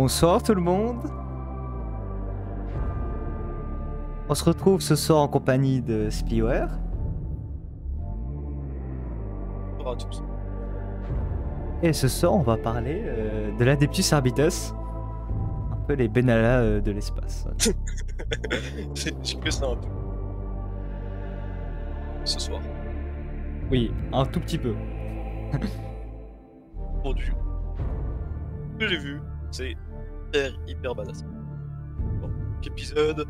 Bonsoir tout le monde. On se retrouve ce soir en compagnie de Spiware. Bonjour à tous. Et ce soir, on va parler de l'Adeptus Arbites. Un peu les Benalla de l'espace. J'ai que ça un peu. Ce soir. Oui, un tout petit peu. Produit. Ce que j'ai vu, c'est hyper badass. Bon, épisode,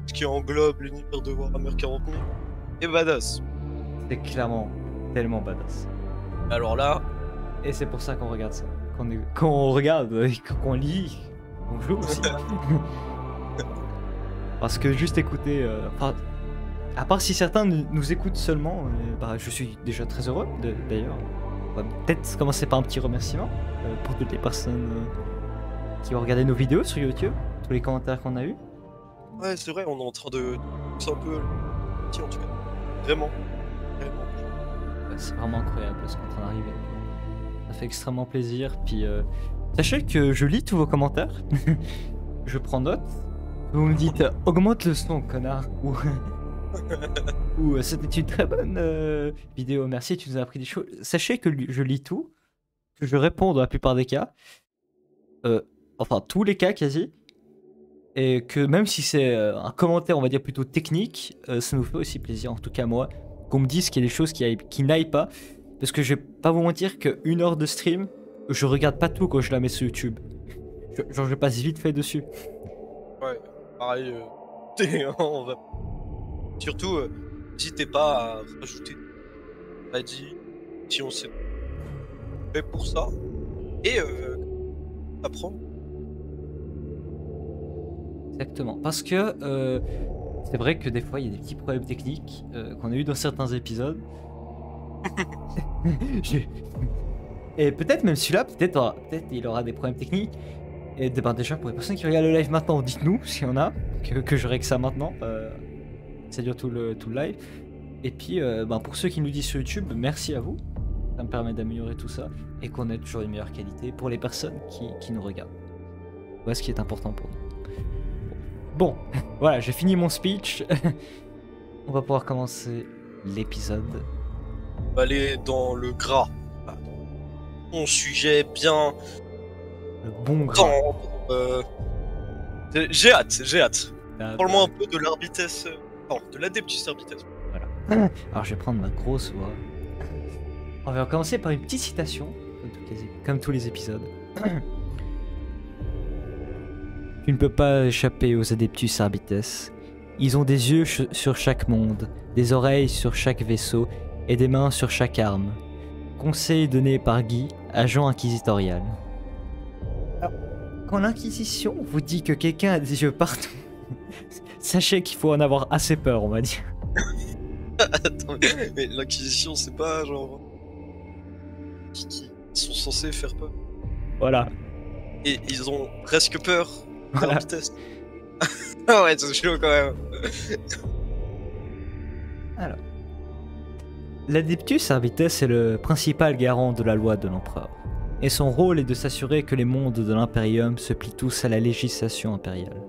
ce qui englobe l'univers de Warhammer 40 000, est badass. C'est clairement tellement badass. Alors là, Et c'est pour ça qu'on regarde ça. Quand on regarde et qu'on lit, on joue aussi. Parce que juste écouter... à part si certains nous écoutent seulement, je suis déjà très heureux d'ailleurs. On va peut-être commencer par un petit remerciement pour toutes les personnes qui ont regardé nos vidéos sur YouTube, tous les commentaires qu'on a eus. ouais, c'est vrai, on est en train de pousser un peu petit en tout cas. Vraiment. C'est vraiment incroyable ce qu'on est en train d'arriver. Ça fait extrêmement plaisir. Puis sachez que je lis tous vos commentaires. Je prends note. Vous me dites augmente le son, connard. Ou c'était une très bonne vidéo. Merci, tu nous as appris des choses. Sachez que je lis tout, que je réponds dans la plupart des cas. Enfin, tous les cas quasi. Et que même si c'est un commentaire, on va dire plutôt technique, ça nous fait aussi plaisir, en tout cas moi, qu'on me dise qu'il y a des choses qui n'aillent pas. Parce que je vais pas vous mentir qu'une heure de stream, je regarde pas tout quand je la mets sur YouTube. Genre je passe vite fait dessus. Ouais, pareil, on va... Surtout, n'hésitez pas à rajouter on a dit si on s'est fait pour ça. Et apprendre. Exactement. Parce que c'est vrai que des fois il y a des petits problèmes techniques qu'on a eu dans certains épisodes. Et peut-être même celui-là, peut-être il aura des problèmes techniques. Et déjà pour les personnes qui regardent le live maintenant, dites-nous s'il y en a, que je règle ça maintenant. Ça dure tout le live. Et puis pour ceux qui nous disent sur YouTube, merci à vous. Ça me permet d'améliorer tout ça et qu'on ait toujours une meilleure qualité pour les personnes qui nous regardent. Voilà ce qui est important pour nous. Bon, voilà, j'ai fini mon speech. On va pouvoir commencer l'épisode. On va aller dans le gras. Mon sujet bien Le bon gras. tendre. J'ai hâte. Parle-moi un peu de l'Arbites. Non, de l'Adeptus Arbites. Voilà. Alors je vais prendre ma grosse voix. On va commencer par une petite citation, comme tous les épisodes. Tu ne peux pas échapper aux Adeptus Arbites. Ils ont des yeux sur chaque monde, des oreilles sur chaque vaisseau et des mains sur chaque arme. Conseil donné par Guy, agent inquisitorial. Alors, quand l'Inquisition vous dit que quelqu'un a des yeux partout, sachez qu'il faut en avoir assez peur, on va dire. Attends, mais l'Inquisition, c'est pas genre... qui sont censés faire peur. Voilà. Et ils ont presque peur. Voilà. Ah ouais, c'est chaud quand même. Alors. L'Adeptus Arbites est le principal garant de la loi de l'empereur, et son rôle est de s'assurer que les mondes de l'Imperium se plient tous à la législation impériale.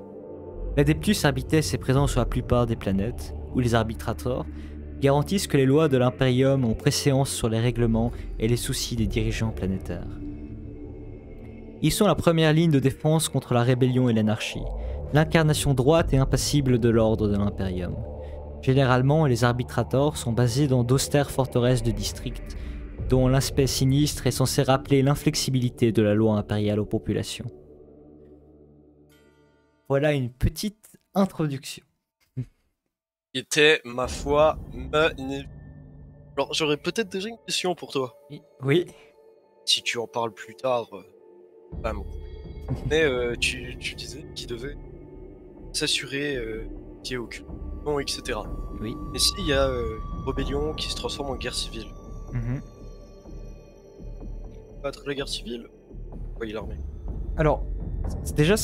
L'Adeptus Arbites est présent sur la plupart des planètes, où les arbitrators garantissent que les lois de l'Imperium ont préséance sur les règlements et les soucis des dirigeants planétaires. Ils sont la première ligne de défense contre la rébellion et l'anarchie, l'incarnation droite et impassible de l'ordre de l'Imperium. Généralement, les arbitrators sont basés dans d'austères forteresses de district, dont l'aspect sinistre est censé rappeler l'inflexibilité de la loi impériale aux populations. Voilà une petite introduction. Qui était, ma foi, magnifique. Alors, j'aurais peut-être déjà une question pour toi. Oui. Si tu en parles plus tard, pas bon. Mais tu disais qu'il devait s'assurer qu'il n'y ait aucune non, etc. Oui. Et s'il y a une rébellion qui se transforme en guerre civile, battre la guerre civile, envoyer l'armée. Alors, déjà,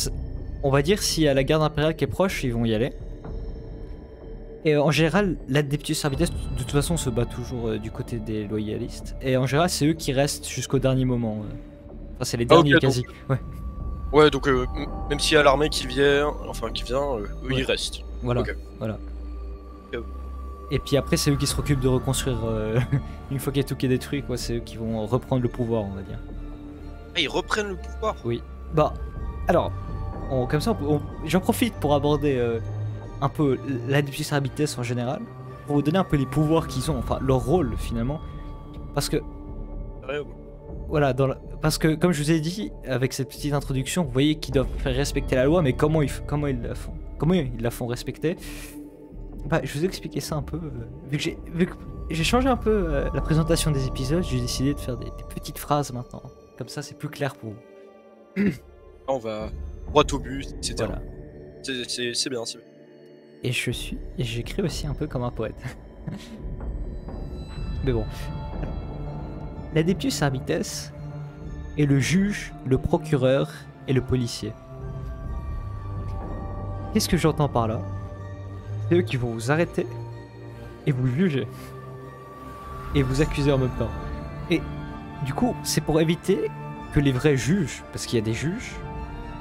on va dire si y a la garde impériale qui est proche, ils vont y aller. Et en général, l'Adeptus Arbites, de toute façon, se bat toujours du côté des loyalistes. Et en général, c'est eux qui restent jusqu'au dernier moment. Enfin, c'est les derniers ok, quasi. Ouais. Ouais, donc même s'il y a l'armée qui vient, eux Ouais. ils restent. Voilà, Ok. voilà. Ok. Et puis après, c'est eux qui se occupent de reconstruire, une fois qu'il y a tout qui est détruit, quoi, c'est eux qui vont reprendre le pouvoir, on va dire. Ah, ils reprennent le pouvoir. Oui. Bah, alors, comme ça, j'en profite pour aborder un peu l'Adeptus Arbites en général, pour vous donner un peu les pouvoirs qu'ils ont, enfin leur rôle finalement. Parce que, Sérieux. voilà, parce que comme je vous ai dit, avec cette petite introduction, vous voyez qu'ils doivent faire respecter la loi, mais comment ils la font? Comment ils la font respecter? Bah, je vous ai expliqué ça un peu. Vu que j'ai changé un peu la présentation des épisodes, j'ai décidé de faire des petites phrases maintenant. Comme ça, c'est plus clair pour vous. Là, on va droit au but, etc. Voilà. C'est bien, c'est bien. Et j'écris aussi un peu comme un poète. Mais bon. L'Adeptus Arbites est le juge, le procureur et le policier. Qu'est-ce que j'entends par là? C'est eux qui vont vous arrêter et vous juger. Et vous accuser en même temps. Et du coup, c'est pour éviter que les vrais juges, parce qu'il y a des juges,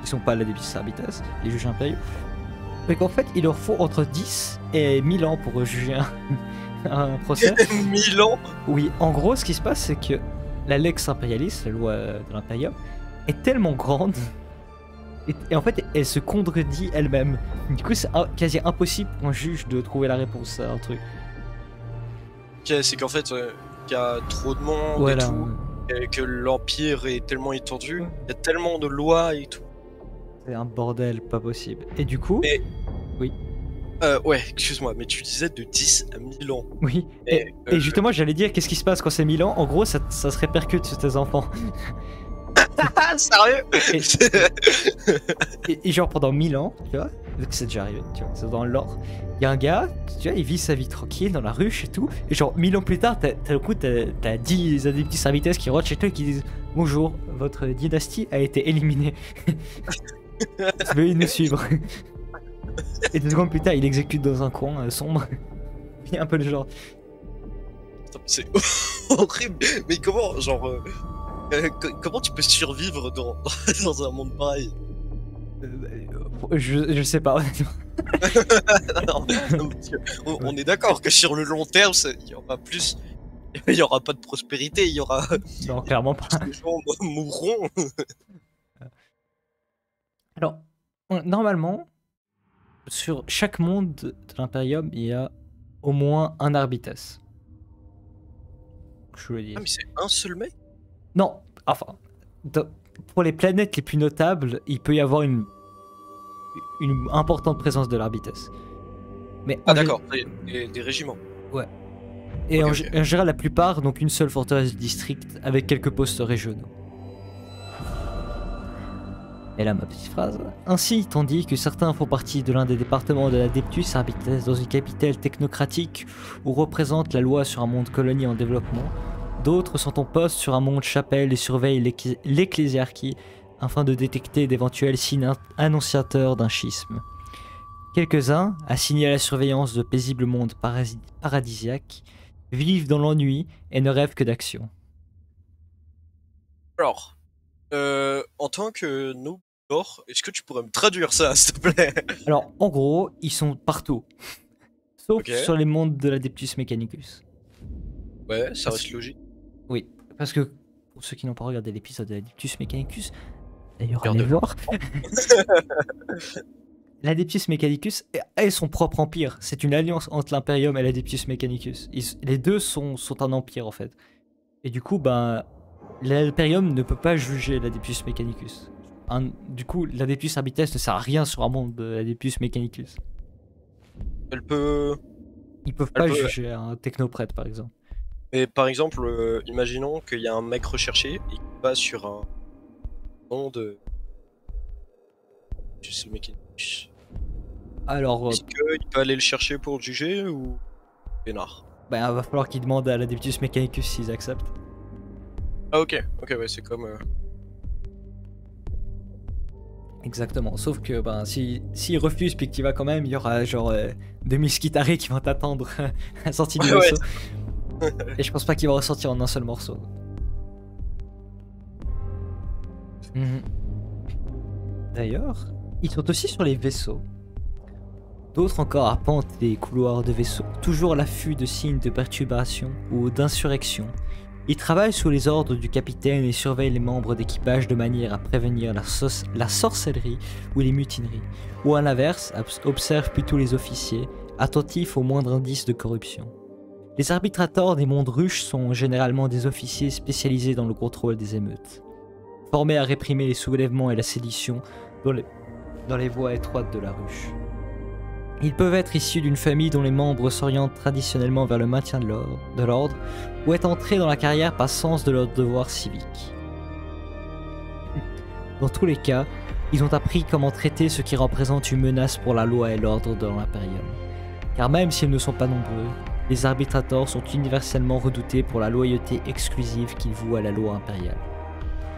qui sont pas l'Adeptus Arbites, les juges impériaux, mais qu'en fait, il leur faut entre 10 et 1000 ans pour juger un procès. 1000 ans. Oui, en gros, ce qui se passe, c'est que la Lex Imperialis, la loi de l'Imperium, est tellement grande, et en fait, elle se contredit elle-même. Du coup, c'est quasi impossible pour un juge de trouver la réponse à un truc. Ok, c'est qu'en fait, il y a trop de monde Voilà. et tout, et que l'Empire est tellement étendu, il y a tellement de lois et tout. C'est un bordel pas possible. Et du coup, Mais- oui, Ouais, excuse-moi, mais tu disais de 10 à 1000 ans. oui. Et, Et justement, j'allais dire, qu'est-ce qui se passe quand c'est 1000 ans? En gros, ça se répercute sur tes enfants. Ah, sérieux? Et genre pendant 1000 ans, tu vois, vu que c'est déjà arrivé, tu vois, c'est dans le lore. Il y a un gars, tu vois, il vit sa vie tranquille dans la ruche et tout. Et genre 1000 ans plus tard, t'as 10 Adeptus Arbites qui rentrent chez toi et qui disent bonjour, votre dynastie a été éliminée. Veuillez nous suivre. Et 2 secondes plus tard, il exécute dans un coin sombre. Il y a un peu le genre. C'est horrible. Mais comment, genre, comment tu peux survivre dans un monde pareil? Je sais pas, honnêtement. Non, parce que on est d'accord que sur le long terme, il y aura plus. Il y aura pas de prospérité, il y aura. Non, clairement pas. Les gens mourront. Alors, normalement, sur chaque monde de l'Imperium, il y a au moins un Arbites. Je le dis. Ah, mais c'est un seul mec? Non, enfin, pour les planètes les plus notables, il peut y avoir une importante présence de l'Arbites. Mais Ah, en gé- d'accord, des régiments. Et Ok, en, ok. gé- en général, la plupart, donc une seule forteresse du district avec quelques postes régionaux. Et là, ma petite phrase. Ainsi, tandis que certains font partie de l'un des départements de l'Adeptus Arbites dans une capitale technocratique où représente la loi sur un monde colonie en développement, d'autres sont en poste sur un monde chapelle et surveillent l'ecclésiarchie afin de détecter d'éventuels signes annonciateurs d'un schisme. Quelques-uns, assignés à la surveillance de paisibles mondes paradisiaques, vivent dans l'ennui et ne rêvent que d'action. Alors, en tant que noob, est-ce que tu pourrais me traduire ça, s'il te plaît? Alors, en gros, ils sont partout. Sauf Ok. sur les mondes de l'Adeptus Mechanicus. Ouais, ça reste logique. Oui, parce que pour ceux qui n'ont pas regardé l'épisode de l'Adeptus Mechanicus, d'ailleurs allez le voir. L'Adeptus Mechanicus est son propre empire. C'est une alliance entre l'Imperium et l'Adeptus Mechanicus. Les deux sont un empire en fait. Et du coup, ben, l'Imperium ne peut pas juger l'Adeptus Mechanicus. Du coup, l'Adeptus Arbites ne sert à rien sur un monde de l'Adeptus Mechanicus. Elle peut. Ils peuvent pas juger un technoprêtre par exemple. Mais par exemple, imaginons qu'il y a un mec recherché et qui va sur un monde. Je sais le mec. Alors, Est-ce qu'il peut aller le chercher pour le juger ou. Pénard. ben, va falloir qu'ils demandent à l'Adeptus Mechanicus s'ils acceptent. Ah, ok, ouais, c'est comme. Exactement, sauf que ben, s'il refuse puis que tu vas quand même, il y aura genre 2000 Skitari qui vont t'attendre à la sortie du Ouais, vaisseau. Et je pense pas qu'il va ressortir en un seul morceau. Mhm. D'ailleurs, ils sont aussi sur les vaisseaux. D'autres encore arpentent les couloirs de vaisseaux, toujours à l'affût de signes de perturbation ou d'insurrection. Ils travaillent sous les ordres du capitaine et surveillent les membres d'équipage de manière à prévenir la sorcellerie ou les mutineries, ou à l'inverse, observent plutôt les officiers, attentifs au moindre indice de corruption. Les arbitrators des mondes ruches sont généralement des officiers spécialisés dans le contrôle des émeutes, formés à réprimer les soulèvements et la sédition dans les voies étroites de la ruche. Ils peuvent être issus d'une famille dont les membres s'orientent traditionnellement vers le maintien de l'ordre ou être entrés dans la carrière par sens de leurs devoirs civiques. Dans tous les cas, ils ont appris comment traiter ceux qui représentent une menace pour la loi et l'ordre dans l'Imperium. Car même s'ils ne sont pas nombreux, les arbitrators sont universellement redoutés pour la loyauté exclusive qu'ils vouent à la loi impériale.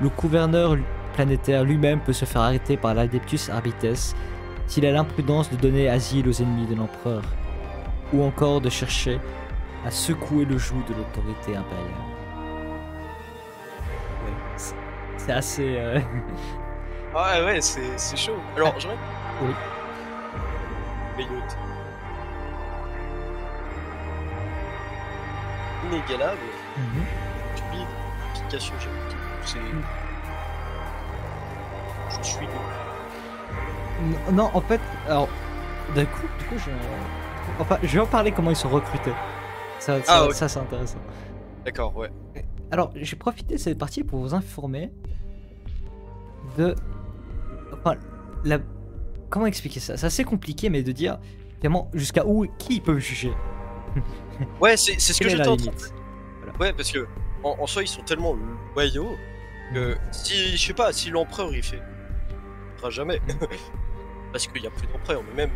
Le gouverneur planétaire lui-même peut se faire arrêter par l'Adeptus Arbites s'il a l'imprudence de donner asile aux ennemis de l'empereur, ou encore de chercher à secouer le joug de l'autorité impériale. Ouais, c'est assez... Ah ouais, c'est chaud. Alors, j'aurais... Oui. Mayotte. Inégalable. Stupide. Application génétique. C'est... Je suis... Non, en fait, alors, du coup, je vais en parler comment ils sont recrutés. Ça, okay. Ça c'est intéressant. D'accord, ouais. Alors, j'ai profité de cette partie pour vous informer de... Enfin, comment expliquer ça? C'est assez compliqué, mais de dire, vraiment, jusqu'à où, qui ils peuvent juger. Ouais, c'est ce que j'étais en train de... Voilà. Ouais, parce que, en soi, ils sont tellement loyaux que, si, je sais pas, si l'empereur, il fait... Il fera jamais. Parce qu'il n'y a plus d'empereur, mais même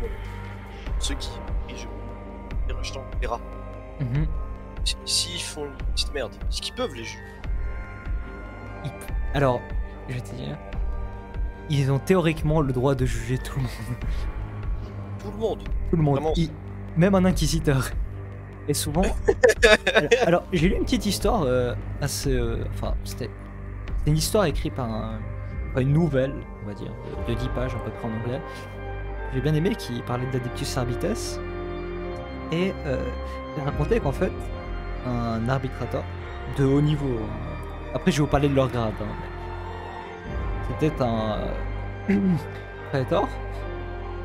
ceux qui dirigent les rachetants, les rats. S'ils font une petite merde, est-ce qu'ils peuvent les juger? Alors, je vais te dire, ils ont théoriquement le droit de juger tout le monde. Tout le monde? Tout le monde. Même un inquisiteur. Et souvent... alors, j'ai lu une petite histoire assez... Enfin, c'était une histoire écrite par une nouvelle, on va dire, de 10 pages à peu près en anglais. J'ai bien aimé, qui parlait d'Adeptus Arbites. Et il racontait qu'en fait, un arbitrateur de haut niveau, après je vais vous parler de leur grade, c'était un prétor,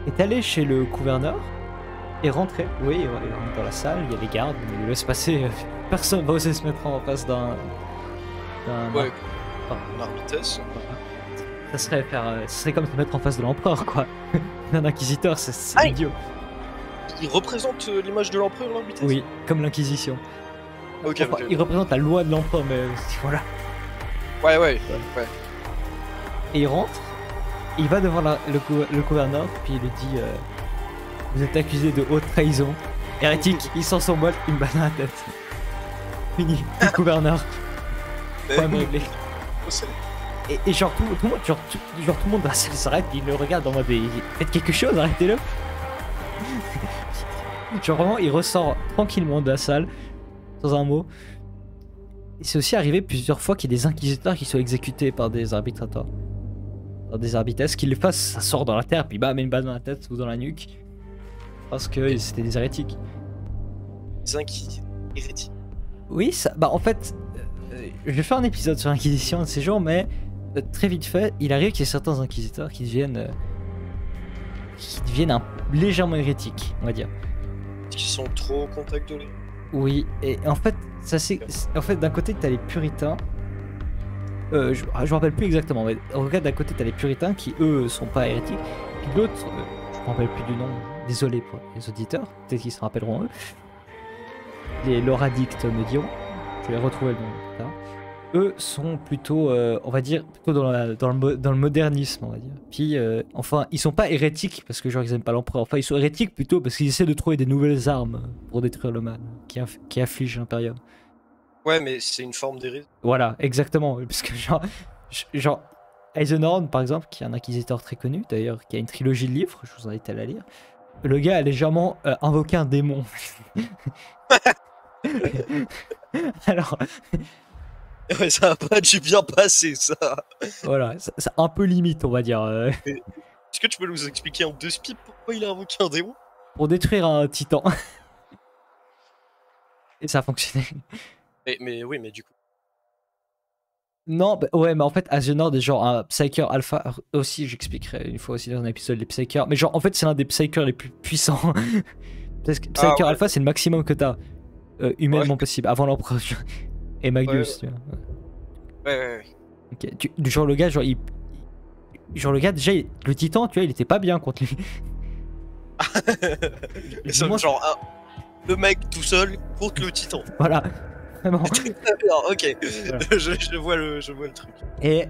est allé chez le gouverneur et rentré. Oui, il rentre dans la salle, il y a les gardes, il laisse passer, personne va oser se mettre en face d'un... Ouais, un Arbites. Ça serait comme se mettre en face de l'empereur, quoi. Un inquisiteur, c'est idiot. Il représente l'image de l'empereur, l'Arbites? Oui, comme l'inquisition. Ok. Il représente la loi de l'empereur, mais voilà. Ouais. Et il rentre, il va devant le gouverneur, puis il lui dit vous êtes accusé de haute trahison. Hérétique, il sort son bol, une balle dans la tête. Fini, le gouverneur. Problème réglé. Et genre tout le monde s'arrête, il le regarde en mode faites quelque chose, arrêtez-le. Genre vraiment il ressort tranquillement de la salle sans un mot. Et c'est aussi arrivé plusieurs fois qu'il y ait des inquisiteurs qui soient exécutés par des arbitrateurs, par des arbites, qui les fassent, ça sort dans la terre puis bam, une balle dans la tête ou dans la nuque parce que c'était des hérétiques. Des inquisiteurs hérétiques. Oui, ça, bah en fait je vais faire un épisode sur l'inquisition de ces jours, mais très vite fait, il arrive qu'il y ait certains inquisiteurs qui deviennent légèrement hérétiques, on va dire. Qui sont trop au contact de l'air. Oui, et en fait, d'un côté t'as les puritains. Je me rappelle plus exactement, mais regarde, d'un côté t'as les puritains qui eux sont pas hérétiques, puis d'autres, je me rappelle plus du nom, désolé pour les auditeurs, peut-être qu'ils se rappelleront eux. Les loradictes me diront, je vais retrouver le nom plus tard. Eux sont plutôt, on va dire, plutôt dans le modernisme, on va dire. Puis, enfin, ils sont pas hérétiques parce que genre ils aiment pas l'empereur. Enfin, ils sont hérétiques plutôt parce qu'ils essaient de trouver des nouvelles armes pour détruire le mal qui afflige l'Imperium. Ouais, mais c'est une forme d'hérésie. Voilà, exactement. Parce que genre Eisenhorn, par exemple, qui est un inquisiteur très connu, d'ailleurs, qui a une trilogie de livres, je vous invite à la lire. Le gars a légèrement invoqué un démon. Alors... Ouais, ça a pas dû bien passer, ça. Voilà, c'est un peu limite, on va dire. Est-ce que tu peux nous expliquer en deux spies pourquoi il a invoqué un démon? Pour détruire un titan. Et ça a fonctionné. Mais oui, mais du coup. Non, bah, ouais, mais en fait, Asgenord est genre un Psyker Alpha. Aussi, j'expliquerai une fois aussi dans un épisode les Psykers. Mais genre, en fait, c'est l'un des Psykers les plus puissants. Parce que Psyker ouais. Alpha, c'est le maximum que t'as humainement possible, avant l'empereur. Et Magus, tu vois. Ouais. Ok, genre le gars, genre le gars, déjà, le titan, tu vois, il était pas bien contre lui. C'est genre le mec tout seul contre le titan. Voilà, vraiment. Ok, voilà. je vois le truc. Et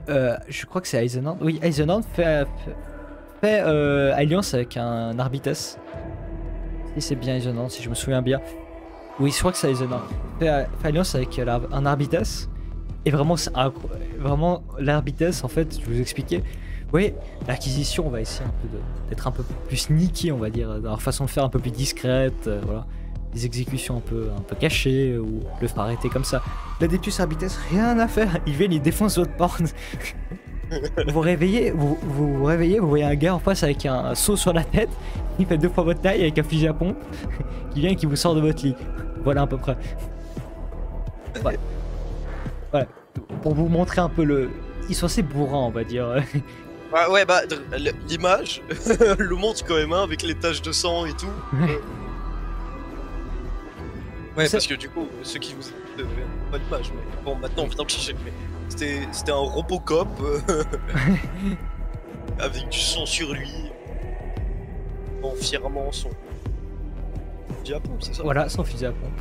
je crois que c'est Eisenhorn. Oui, Eisenhorn fait alliance avec un Arbites. Si c'est bien Eisenhorn, si je me souviens bien. Oui, je crois que c'est Eisenhorn. Fait alliance avec un Arbites. Et vraiment, vraiment l'Arbites, en fait, je vais vous expliquer. Oui, l'acquisition, on va essayer un peu d'être un peu plus sneaky, on va dire, dans leur façon de faire un peu plus discrète, voilà. Des exécutions un peu cachées, ou le faire arrêter comme ça. L'Adeptus Arbites, rien à faire, ils viennent, ils défoncent votre porte. Vous réveillez, vous voyez un gars en face avec un seau sur la tête, il fait 2 fois votre taille avec un fusil à pompe, qui vient et qui vous sort de votre lit. Voilà à peu près. Ouais. Voilà. Pour vous montrer un peu le... Ils sont assez bourrins, on va dire. Ouais, bah, l'image le montre quand même, hein, avec les taches de sang et tout. Ouais, parce que du coup, ceux qui vous... pas d'image, mais bon, maintenant on vient de chercher. C'était un Robocop avec du sang sur lui, en fièrement son fusil à pompe, c'est ça? Voilà, son fusil à pompe.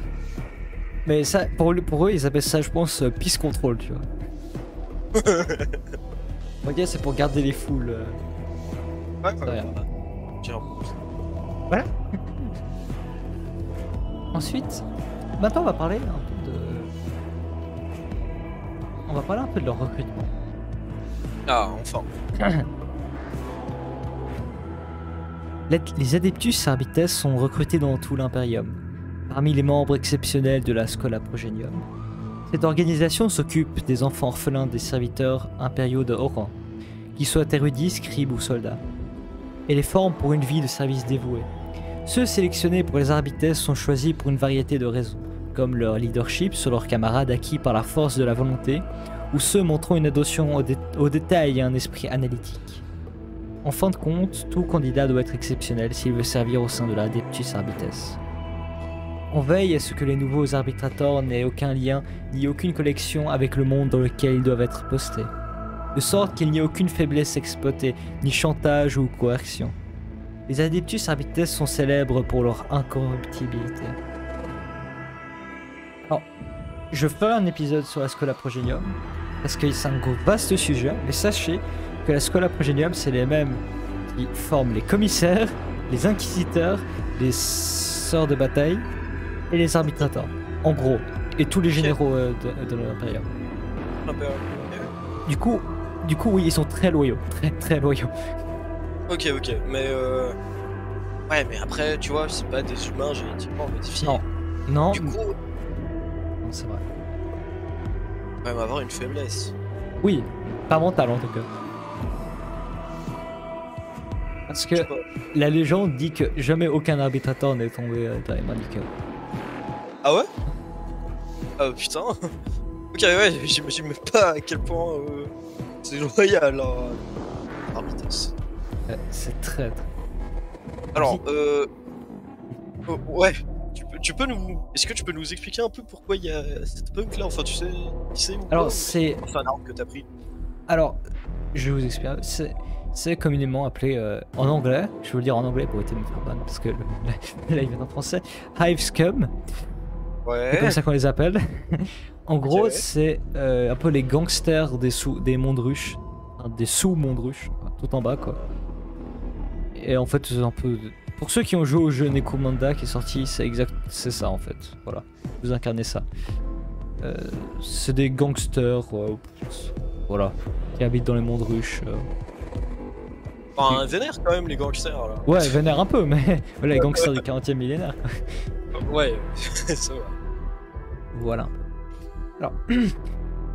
Mais ça, pour eux, ils appellent ça, je pense, peace control, tu vois. Ok, c'est pour garder les foules. Ouais. Voilà. Ensuite, maintenant on va parler un peu de... On va parler un peu de leur recrutement. Ah, enfin. Les Adeptus Arbites sont recrutés dans tout l'Imperium, parmi les membres exceptionnels de la Schola Progenium. Cette organisation s'occupe des enfants orphelins des serviteurs impériaux de haut rang, qu'ils soient érudits, scribes ou soldats, et les forme pour une vie de service dévoué. Ceux sélectionnés pour les Arbites sont choisis pour une variété de raisons, comme leur leadership sur leurs camarades acquis par la force de la volonté, ou ceux montrant une attention au détail et un esprit analytique. En fin de compte, tout candidat doit être exceptionnel s'il veut servir au sein de l'Adeptus Arbites. On veille à ce que les nouveaux arbitrators n'aient aucun lien ni aucune connexion avec le monde dans lequel ils doivent être postés, de sorte qu'il n'y ait aucune faiblesse exploitée, ni chantage ou coercion. Les Adeptus Arbites sont célèbres pour leur incorruptibilité. Alors, je ferai un épisode sur la Schola Progenium, parce que c'est un gros vaste sujet, mais sachez que la Schola Progenium, c'est les mêmes qui forment les commissaires, les inquisiteurs, les sœurs de bataille et les arbitrateurs, en gros, et tous les généraux de l'Imperium. Du coup, oui, ils sont très loyaux, très loyaux. Ok, mais ouais, mais après, tu vois, c'est pas des humains génétiquement modifiés. Non. Du coup, non, c'est vrai. On va même avoir une faiblesse. Oui, pas mentale en tout cas. Parce que la légende dit que jamais aucun arbitrateur n'est tombé dans les mains du chaos. Ah ouais? Ah putain. Ok, ouais, j'imagine même pas à quel point c'est loyal, Arbites. C'est très... Alors, ouais, tu peux nous... Est-ce que tu peux nous expliquer un peu pourquoi il y a cette punk là? Enfin, tu sais qui c'est ou Alors, quoi, c'est... Enfin, l'arme que t'as pris. Alors, je vais vous expliquer. C'est communément appelé en anglais, je vais vous le dire en anglais pour éviter de me faire ban parce que là il vient en français, Hive Scum. Ouais. C'est comme ça qu'on les appelle. En gros, ouais. c'est un peu les gangsters des mondes ruches, des sous-mondes ruches, tout en bas quoi. Et en fait, c'est un peu. Pour ceux qui ont joué au jeu Necromunda qui est sorti, c'est ça en fait. Voilà, vous incarnez ça. C'est des gangsters, voilà, qui habitent dans les mondes ruches. Enfin, vénère quand même les gangsters là. Ouais, vénère un peu, mais voilà, les gangsters du 40e millénaire. Ouais, c'est vrai. Voilà. Alors,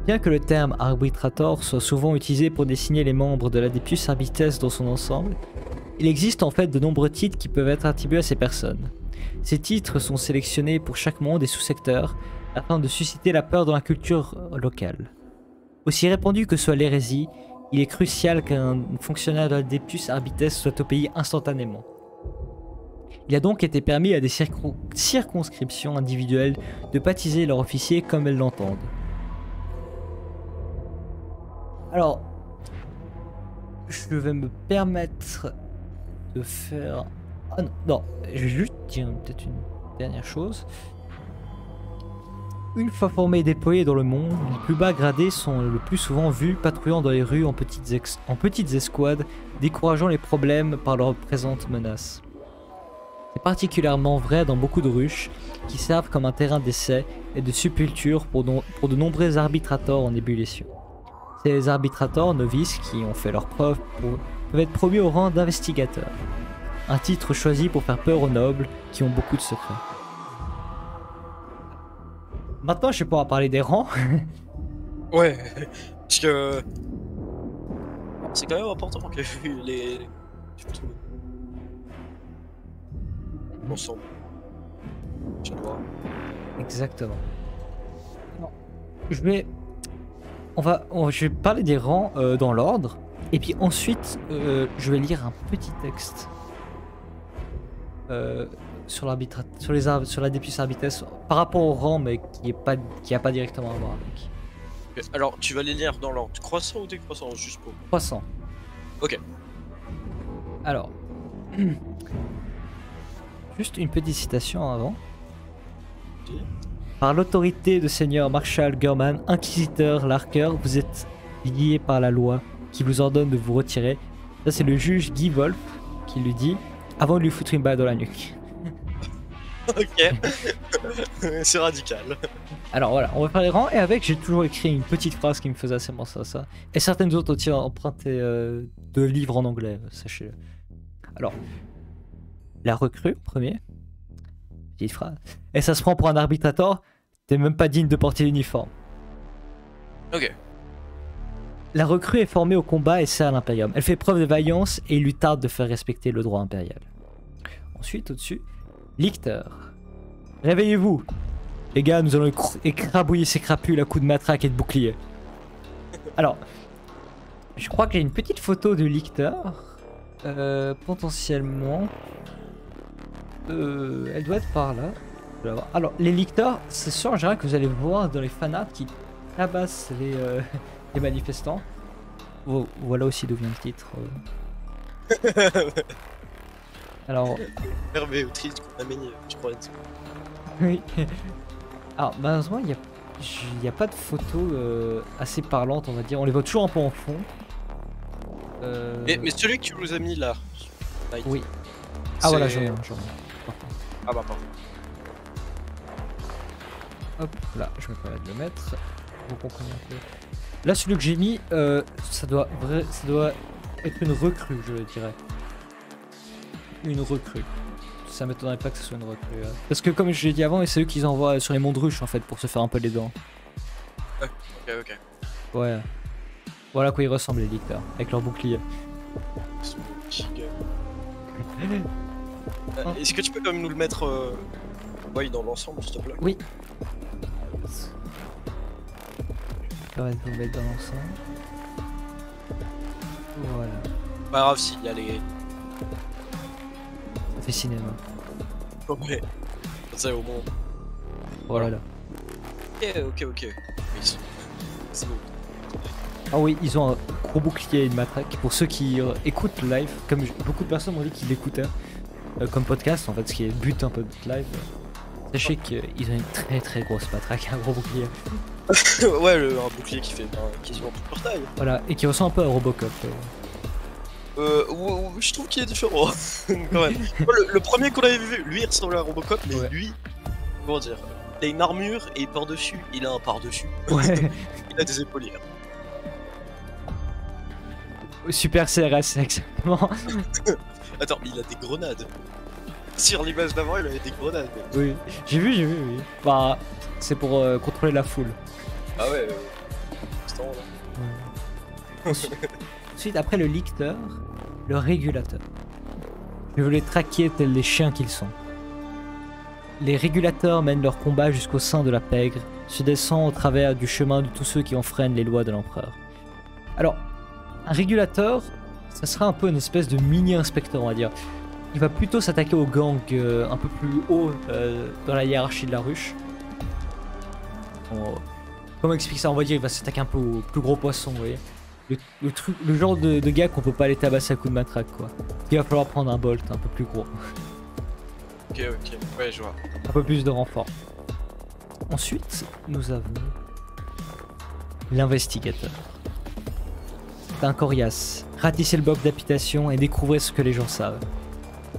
Bien que le terme arbitrator soit souvent utilisé pour désigner les membres de l'Adeptus Arbites dans son ensemble, il existe en fait de nombreux titres qui peuvent être attribués à ces personnes. Ces titres sont sélectionnés pour chaque monde et sous-secteur afin de susciter la peur dans la culture locale. Aussi répandu que soit l'hérésie, il est crucial qu'un fonctionnaire de l'Adeptus Arbites soit au pays instantanément. Il a donc été permis à des circonscriptions individuelles de baptiser leurs officiers comme elles l'entendent. Alors, je vais me permettre de faire... Ah non, non, je vais juste dire peut-être une dernière chose. Une fois formés et déployés dans le monde, les plus bas gradés sont le plus souvent vus patrouillant dans les rues en petites escouades, décourageant les problèmes par leur présente menace. C'est particulièrement vrai dans beaucoup de ruches, qui servent comme un terrain d'essai et de sépulture pour de nombreux arbitrators en ébullition. Ces arbitrators novices qui ont fait leurs preuves peuvent être promus au rang d'investigateurs, un titre choisi pour faire peur aux nobles qui ont beaucoup de secrets. Maintenant, je vais pouvoir parler des rangs. Ouais, parce que c'est quand même important que les ensemble. Je vois. Exactement. Non. Je vais parler des rangs dans l'ordre, et puis ensuite, je vais lire un petit texte sur l'Adeptus Arbites par rapport au rang, mais qui a pas directement à voir avec. Okay. Alors, tu vas les lire dans l'ordre croissant ou décroissant, juste pour... Croissant. Ok. Alors, juste une petite citation avant. Okay. Par l'autorité de Seigneur Marshal Gurman, inquisiteur Larker, vous êtes lié par la loi qui vous ordonne de vous retirer. Ça, c'est le juge Guy Wolf qui lui dit avant de lui foutre une balle dans la nuque. Ok. C'est radical. Alors voilà, on va faire les rangs, et avec, j'ai toujours écrit une petite phrase qui me faisait assez penser à ça. Et certaines autres aussi empruntées de livres en anglais, sachez-le. Alors, la recrue, premier. Petite phrase. Et ça se prend pour un arbitrator, t'es même pas digne de porter l'uniforme. Ok. La recrue est formée au combat et sert à l'Imperium. Elle fait preuve de vaillance et il lui tarde de faire respecter le droit impérial. Ensuite, au-dessus, Lictor. Réveillez-vous. Les gars, nous allons écrabouiller ces crapules à coups de matraque et de bouclier. Alors, je crois que j'ai une petite photo de Lictor. Potentiellement. Elle doit être par là. Je vais la voir. Alors, les Lictors, c'est sûr en général que vous allez voir dans les fanarts qui tabassent les manifestants. Voilà aussi d'où vient le titre. Alors. Hervé Autrice qu'on a mené, je crois. Oui. Alors, malheureusement, il n'y a pas de photos assez parlantes, on va dire. On les voit toujours un peu en fond. Mais celui que tu nous as mis là. Oui. Ah voilà, j'en ai un. Ah bah pardon. Hop, là, je me permets de le mettre. Vous comprenez un peu. Là, celui que j'ai mis, ça doit être une recrue, je dirais. Une recrue. Ça m'étonnerait pas que ce soit une recrue. Parce que comme je l'ai dit avant, c'est eux qui envoient sur les monts de ruche en fait pour se faire un peu les dents. Ouais, ok. Ouais. Voilà à quoi ils ressemblent les Lictors, avec leur bouclier. Est-ce que tu peux quand même nous le mettre dans l'ensemble, s'il te plaît? Oui. Je vais vous le mettre dans l'ensemble. Voilà. Pas grave s'il y a les... Ça fait cinéma. Ouais. Ça au moins. Voilà. Ok. C'est bon. Ah oui, ils ont un gros bouclier et une matraque. Pour ceux qui écoutent le live, comme beaucoup de personnes m'ont dit qu'ils l'écoutaient comme podcast, en fait, ce qui est le but un peu de live. Sachez qu'ils ont une très très grosse matraque, un gros bouclier. Ouais, un bouclier qui fait quasiment toute leur taille. Voilà, et qui ressemble un peu à Robocop. Je trouve qu'il est différent, quand même. Le premier qu'on avait vu, lui il ressemblait à Robocop, mais ouais. Lui, comment dire, il a une armure et par-dessus, il a un par-dessus. Ouais. Il a des épaulières. Super CRS, exactement. Attends, mais il a des grenades. Sur l'image d'avant, il avait des grenades. Oui, j'ai vu, oui. Bah, c'est pour contrôler la foule. Ah ouais. Afghanistan. Là. Ouais. Ensuite, après le licteur, le régulateur. Je veux les traquer tels les chiens qu'ils sont. Les régulateurs mènent leur combat jusqu'au sein de la pègre, se descend au travers du chemin de tous ceux qui enfreignent les lois de l'empereur. Alors, un régulateur, ça sera un peu une espèce de mini-inspecteur, on va dire. Il va plutôt s'attaquer aux gangs un peu plus haut dans la hiérarchie de la ruche. Comment expliquer ça? On va dire il va s'attaquer un peu aux plus gros poissons, vous voyez. Le genre de gars qu'on peut pas aller tabasser à coups de matraque, quoi. Il va falloir prendre un bolt un peu plus gros. Ok, ouais, je vois. Un peu plus de renfort. Ensuite, nous avons l'investigateur. C'est un coriace. Ratissez le bloc d'habitation et découvrez ce que les gens savent.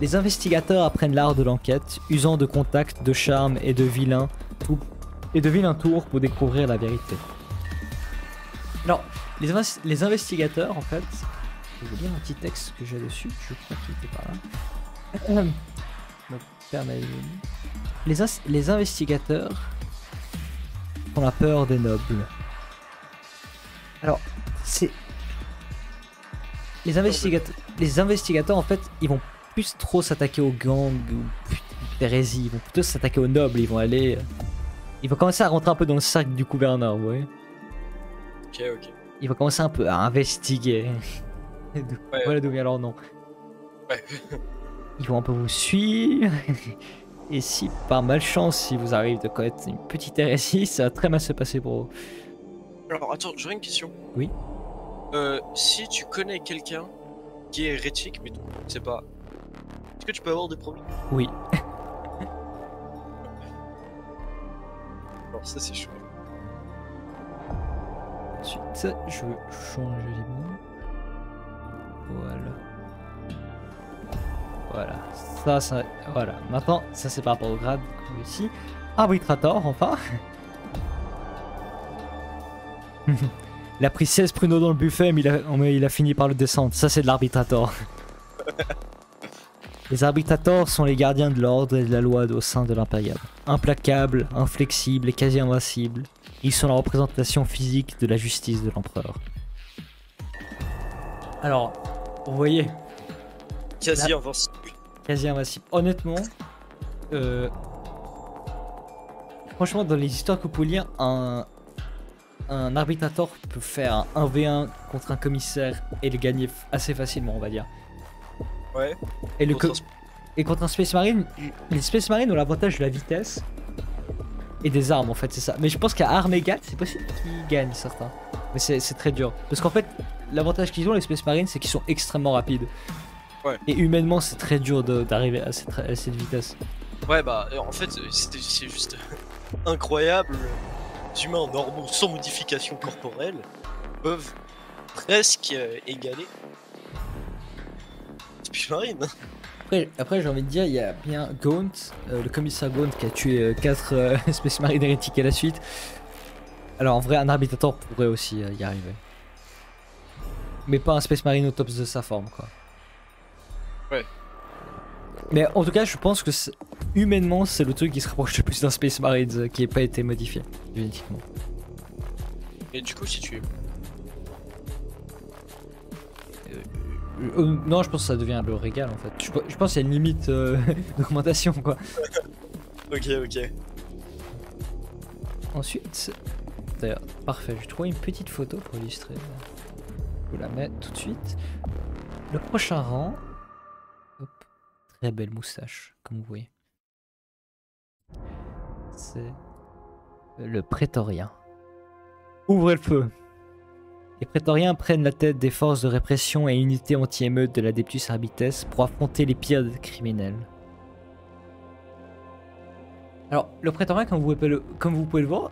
Les investigateurs apprennent l'art de l'enquête, usant de contacts, de charme et de vilains tours pour découvrir la vérité. Alors, les investigateurs, en fait, je vais vous lire un petit texte que j'ai dessus, je crois qu'il était par là. Les investigateurs ont la peur des nobles. Alors, c'est... Les investigateurs, en fait, ils vont plus trop s'attaquer aux gangs ou d'hérésie, ils vont plutôt s'attaquer aux nobles, ils vont aller... Ils vont commencer à rentrer un peu dans le cercle du gouverneur, vous voyez. Ok. Ils vont commencer un peu à investiguer. Voilà d'où vient leur nom. Ouais. Ils vont un peu vous suivre. Et si par malchance, si vous arrivez de connaître une petite hérésie, ça va très mal se passer pour vous. Alors attends, j'aurais une question. Oui. Si tu connais quelqu'un qui est hérétique, mais tu sais pas, est-ce que tu peux avoir des problèmes? Oui. Alors ça c'est chaud. Ensuite, je veux changer les mots. Voilà. Voilà. Maintenant, ça c'est par rapport au grade ici. Arbitrator, enfin. Il a pris 16 pruneaux dans le buffet, mais il a fini par le descendre. Ça c'est de l'arbitrator. Les arbitrators sont les gardiens de l'ordre et de la loi au sein de l'impérial. Implacables, inflexibles et quasi invincibles, ils sont la représentation physique de la justice de l'empereur. Alors, vous voyez, quasi invincible. Quasi invincible. Honnêtement, franchement, dans les histoires que vous pouvez lire, un arbitrator peut faire un 1v1 contre un commissaire et le gagner assez facilement, on va dire. Ouais. Et contre un Space Marine, les Space Marines ont l'avantage de la vitesse et des armes en fait, c'est ça. Mais je pense qu'à armes égales, c'est possible qu'ils gagnent certains. Mais c'est très dur. Parce qu'en fait, l'avantage qu'ils ont les Space Marines, c'est qu'ils sont extrêmement rapides. Ouais. Et humainement, c'est très dur d'arriver à cette vitesse. Ouais, bah en fait, c'est juste incroyable. Les humains normaux sans modification corporelle peuvent presque égaler Space Marine. Après j'ai envie de dire, il y a bien Gaunt, le commissaire Gaunt qui a tué 4 Space Marines hérétiques à la suite. Alors en vrai, un arbitrator pourrait aussi y arriver. Mais pas un Space Marine au top de sa forme, quoi. Ouais. Mais en tout cas, je pense que humainement, c'est le truc qui se rapproche le plus d'un Space Marine qui n'ait pas été modifié génétiquement. Et du coup, si tu es... non, je pense que ça devient le régal en fait. Je pense qu'il y a une limite d'augmentation, quoi. Ok. Ensuite, d'ailleurs, parfait, je trouve une petite photo pour illustrer. Je vous la mets tout de suite. Le prochain rang. Hop, très belle moustache, comme vous voyez. C'est le prétorien. Ouvrez le feu. Les prétoriens prennent la tête des forces de répression et unités anti-émeutes de l'Adeptus Arbites pour affronter les pires criminels. Alors, le prétorien, comme vous pouvez le voir,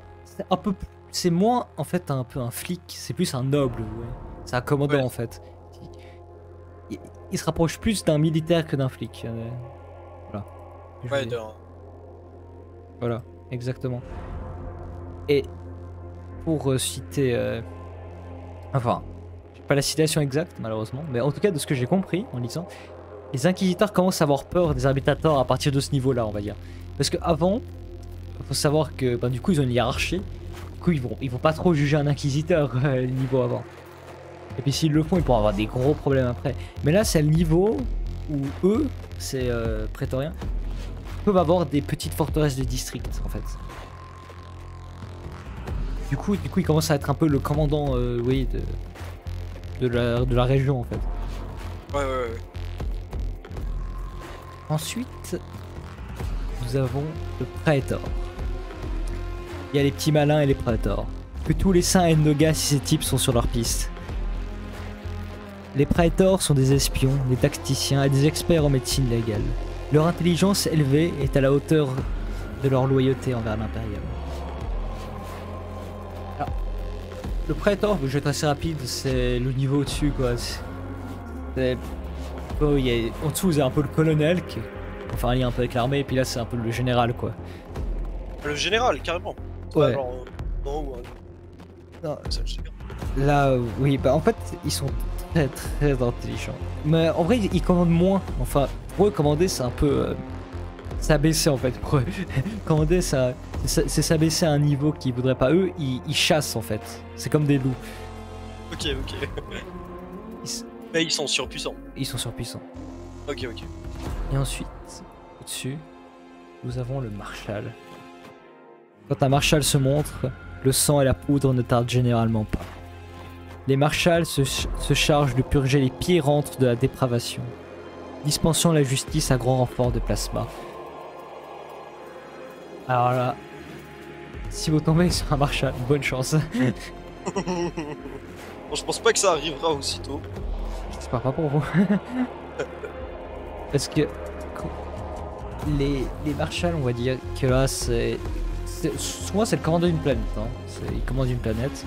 c'est moins en fait un peu un flic, c'est plus un noble, ouais. C'est un commandant, ouais. En fait. Il se rapproche plus d'un militaire que d'un flic. Voilà. Ouais, voilà, exactement. Et pour citer... Enfin, j'ai pas la citation exacte malheureusement, mais en tout cas de ce que j'ai compris en lisant, les inquisiteurs commencent à avoir peur des arbitrators à partir de ce niveau-là, on va dire. Parce que avant, il faut savoir que du coup ils ont une hiérarchie. coup, ils vont pas trop juger un inquisiteur le niveau avant. Et puis s'ils le font, ils pourront avoir des gros problèmes après. Mais là, c'est le niveau où eux, c'est prétoriens, peuvent avoir des petites forteresses de district en fait. Du coup, il commence à être un peu le commandant, oui, de la région en fait. Ouais. Ensuite, nous avons le Praetor. Il y a les petits malins et les Praetors. Que tous les saints aident nos gars si ces types sont sur leur piste. Les Praetors sont des espions, des tacticiens et des experts en médecine légale. Leur intelligence élevée est à la hauteur de leur loyauté envers l'Imperium. Le Praetor, je vais être assez rapide, c'est le niveau au-dessus quoi. Oh, en dessous, vous avez un peu le colonel qui enfin un lien un peu avec l'armée, et puis là c'est un peu le général quoi. Le général, carrément. Ouais. Genre, non, Non. ça, je sais bien. Là, oui, bah en fait, ils sont très très intelligents. Mais en vrai, ils commandent moins. Enfin, pour eux, commander, c'est un peu. S'abaisser en fait. Pour eux. Commander, c'est s'abaisser à un niveau qu'ils voudraient pas. Eux, ils chassent en fait. C'est comme des loups. Ok. Mais ils sont surpuissants. Ils sont surpuissants. Ok. Et ensuite, au-dessus, nous avons le Marshal. Quand un Marshal se montre, le sang et la poudre ne tardent généralement pas. Les Marshals se chargent de purger les pires antres de la dépravation, dispensant la justice à grand renfort de plasma. Alors là, si vous tombez sur un Marshal, bonne chance. Bon, je pense pas que ça arrivera aussitôt. J'espère pas pour vous. Parce que les Marshals, on va dire que là, souvent c'est le commandant d'une planète. Hein. Il commande une planète.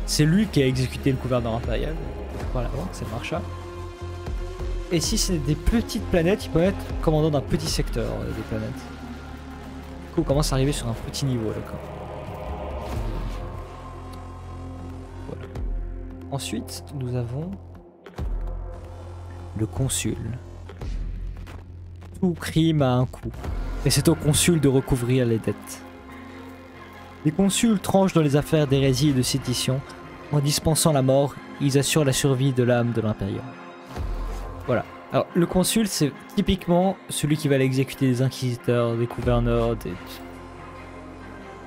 C'est lui qui a exécuté le gouverneur impérial. Voilà, c'est le Marshal. Et si c'est des petites planètes, il peut être commandant d'un petit secteur des planètes. Du coup, on commence à arriver sur un petit niveau, d'accord. Voilà. Ensuite, nous avons le consul. Tout crime a un coût, et c'est au consul de recouvrir les dettes. Les consuls tranchent dans les affaires d'hérésie et de sédition. En dispensant la mort, ils assurent la survie de l'âme de l'Imperium. Voilà. Alors, le consul, c'est typiquement celui qui va aller exécuter des inquisiteurs, des gouverneurs,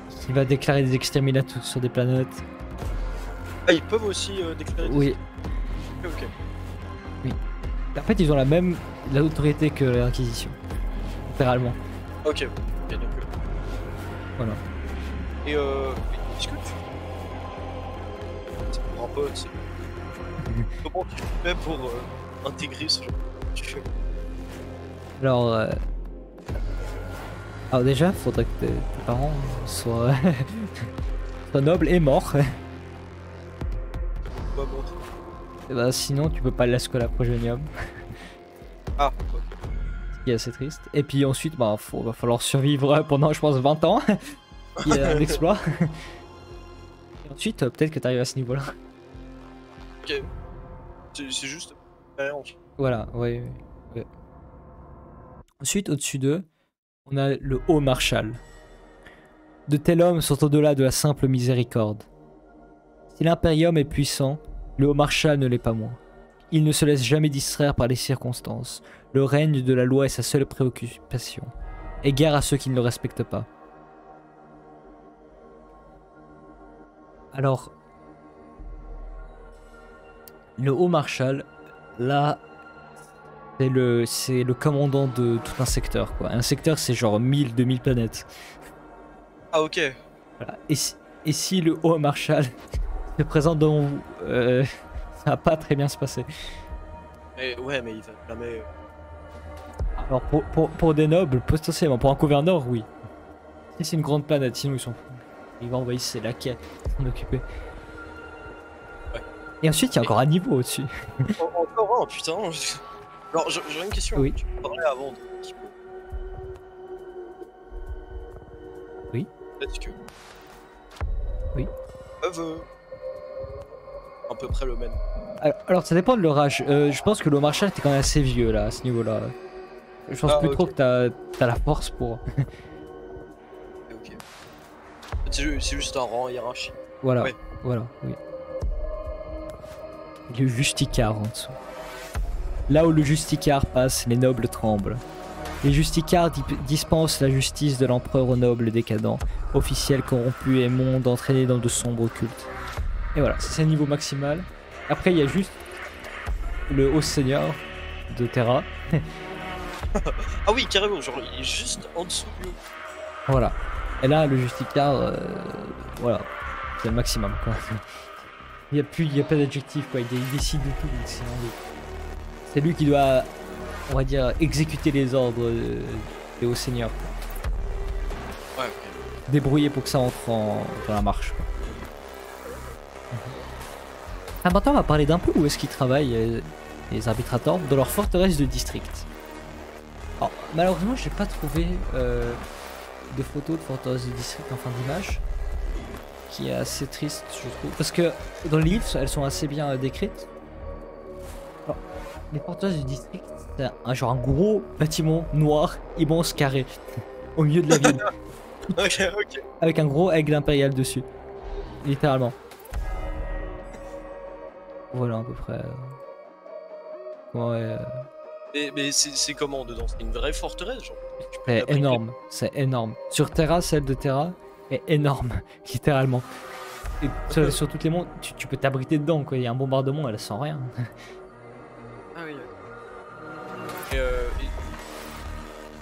qui va déclarer des exterminateurs sur des planètes. Ah, ils peuvent aussi déclarer des... Oui. Ok. Oui. En fait, ils ont l'autorité que l'Inquisition. Littéralement. Ok, donc... Voilà. Et est-ce que tu... C'est pour un pote, c'est... Comment tu fais pour intégrer ce genre de truc? Alors déjà, faudrait que tes parents soient nobles et morts. Pas mort. Et bah, sinon, tu peux pas aller à Scola Progenium. Ah, ouais. Ce qui est assez triste. Et puis ensuite, bah, va falloir survivre pendant, je pense, 20 ans. Il y a l'exploit. Et ensuite, peut-être que tu arrives à ce niveau-là. Ok. C'est juste... Voilà, ouais. Ensuite, au-dessus d'eux, on a le Haut Marshal. De tels hommes sont au-delà de la simple miséricorde. Si l'Imperium est puissant, le Haut Marshal ne l'est pas moins. Il ne se laisse jamais distraire par les circonstances. Le règne de la loi est sa seule préoccupation. Et guerre à ceux qui ne le respectent pas. Alors, le Haut Marshal, là, c'est le commandant de tout un secteur, quoi. Un secteur, c'est genre 1000-2000 planètes. Ah, ok. Voilà. Et si le Haut Marshal se présente devant vous, ça va pas très bien se passer. Et ouais, mais il va jamais... Alors, pour des nobles, potentiellement. Pour un gouverneur, oui. Si c'est une grande planète, sinon ils sont fous. Il va envoyer ses laquais s'en occuper. Ouais. Et ensuite, il y a encore un niveau au-dessus. Encore un, putain. Alors, j'aurais une question. Oui. Tu parlais avant de... Oui. Est-ce que... Oui. Peuvent... à peu près le même. Alors, ça dépend de leur âge. Je pense que le Marshal était quand même assez vieux là, à ce niveau-là. Je pense plus trop que t'as la force pour. Ok. C'est juste un rang hiérarchique. Voilà, Ouais. voilà, oui. Le Justicar en dessous. Là où le Justicar passe, les nobles tremblent. Les Justicars dispensent la justice de l'empereur aux nobles décadents, officiels corrompus et mondes entraînés dans de sombres cultes. Et voilà, c'est le niveau maximal. Après, il y a juste le haut seigneur de Terra. Ah oui, carrément, genre il est juste en dessous du haut. Voilà. Et là, le Justicar, voilà, c'est le maximum, quoi. Il n'y a pas d'adjectif, quoi. Il décide de tout. C'est lui qui doit, on va dire, exécuter les ordres des hauts seigneurs, quoi. Ouais, ok. Débrouiller pour que ça entre dans la marche, quoi. Ah, maintenant, on va parler d'un peu où est-ce qu'ils travaillent, les arbitrators, dans leur forteresse de district. Alors, malheureusement, j'ai pas trouvé de photos de forteresse de district en fin d'image, qui est assez triste, je trouve, parce que dans le livre, elles sont assez bien décrites. Alors, les forteresses du district, c'est un gros bâtiment noir, immense, carré, au milieu de la ville, Ok, ok. avec un gros aigle impérial dessus, littéralement. Voilà à peu près. Ouais. Mais c'est comment dedans? C'est une vraie forteresse, genre? Tu peux C'est fabriquer- énorme, c'est énorme. Sur Terra, celle de Terra est énorme, littéralement. Et sur toutes les mondes, tu peux t'abriter dedans, quoi. Il y a un bombardement, elle sent rien. Ah oui.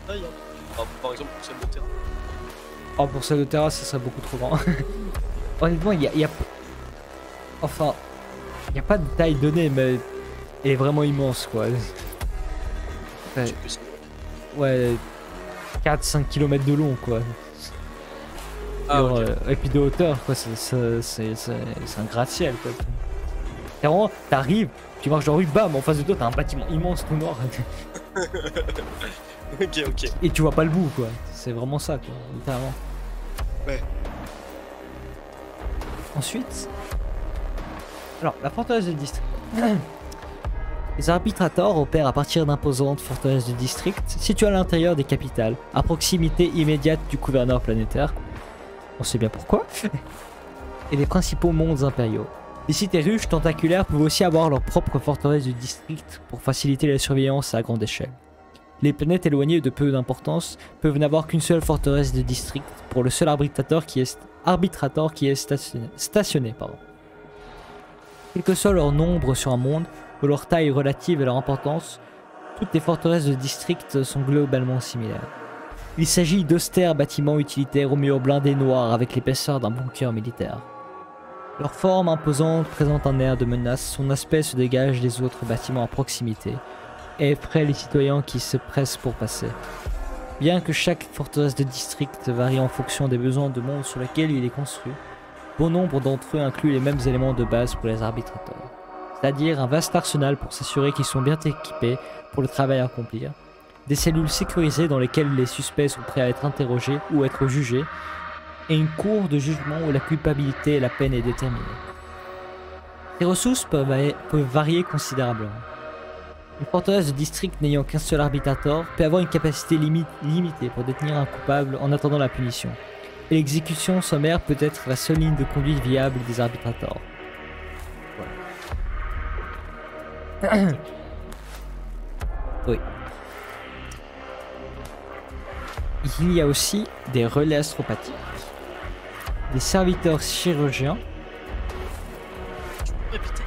Ah, il y a- par exemple, pour celle de terrain. Oh, pour celle de Terra, ça serait beaucoup trop grand. Honnêtement, il y a... Enfin, il n'y a pas de taille donnée, mais elle est vraiment immense, quoi. Ouais, Je sais plus. ouais 4-5 km de long, quoi. Ah, Genre, ok. et puis de hauteur, quoi, c'est un gratte-ciel, quoi. Et vraiment, t'arrives, tu marches dans la rue, bam, en face de toi, t'as un bâtiment immense tout noir. Ok, ok. Et tu vois pas le bout, quoi. C'est vraiment ça, quoi, littéralement. Ouais. Ensuite, alors, la forteresse de district. Les arbitrators opèrent à partir d'imposantes forteresses de district situées à l'intérieur des capitales, à proximité immédiate du gouverneur planétaire. On sait bien pourquoi. Et des principaux mondes impériaux. Les cités ruches tentaculaires peuvent aussi avoir leur propre forteresse de district pour faciliter la surveillance à grande échelle. Les planètes éloignées de peu d'importance peuvent n'avoir qu'une seule forteresse de district pour le seul arbitrator qui est stationné. Quel que soit leur nombre sur un monde, ou leur taille relative et leur importance, toutes les forteresses de district sont globalement similaires. Il s'agit d'austères bâtiments utilitaires aux murs blindés noirs avec l'épaisseur d'un bunker militaire. Leur forme imposante présente un air de menace, son aspect se dégage des autres bâtiments à proximité et effraie les citoyens qui se pressent pour passer. Bien que chaque forteresse de district varie en fonction des besoins de monde sur lesquels il est construit, bon nombre d'entre eux incluent les mêmes éléments de base pour les arbitrateurs, c'est-à-dire un vaste arsenal pour s'assurer qu'ils sont bien équipés pour le travail à accomplir, des cellules sécurisées dans lesquelles les suspects sont prêts à être interrogés ou être jugés, et une cour de jugement où la culpabilité et la peine est déterminée. Ces ressources peuvent varier considérablement. Une forteresse de district n'ayant qu'un seul arbitrator peut avoir une capacité limitée pour détenir un coupable en attendant la punition, et l'exécution sommaire peut être la seule ligne de conduite viable des arbitrators. Voilà. Oui. Il y a aussi des relais astropathiques, des serviteurs chirurgiens Répétez.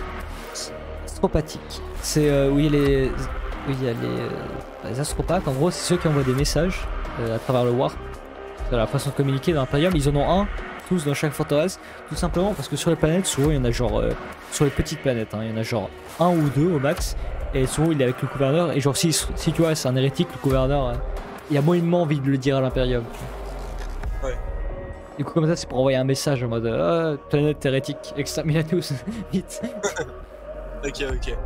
astropathiques. C'est où il y a les astropathes. En gros, c'est ceux qui envoient des messages à travers le warp. C'est la façon de communiquer dans l'Imperium. Ils en ont un, tous dans chaque forteresse, tout simplement parce que sur les planètes, souvent il y en a genre sur les petites planètes, hein, il y en a genre un ou deux au max. Et souvent il est avec le gouverneur. Et genre si tu vois, c'est un hérétique, le gouverneur. Il y a moyennement envie de le dire à l'Imperium. Ouais. Du coup, comme ça, c'est pour envoyer un message en mode planète hérétique, extermine à tous, vite. Ok, ok.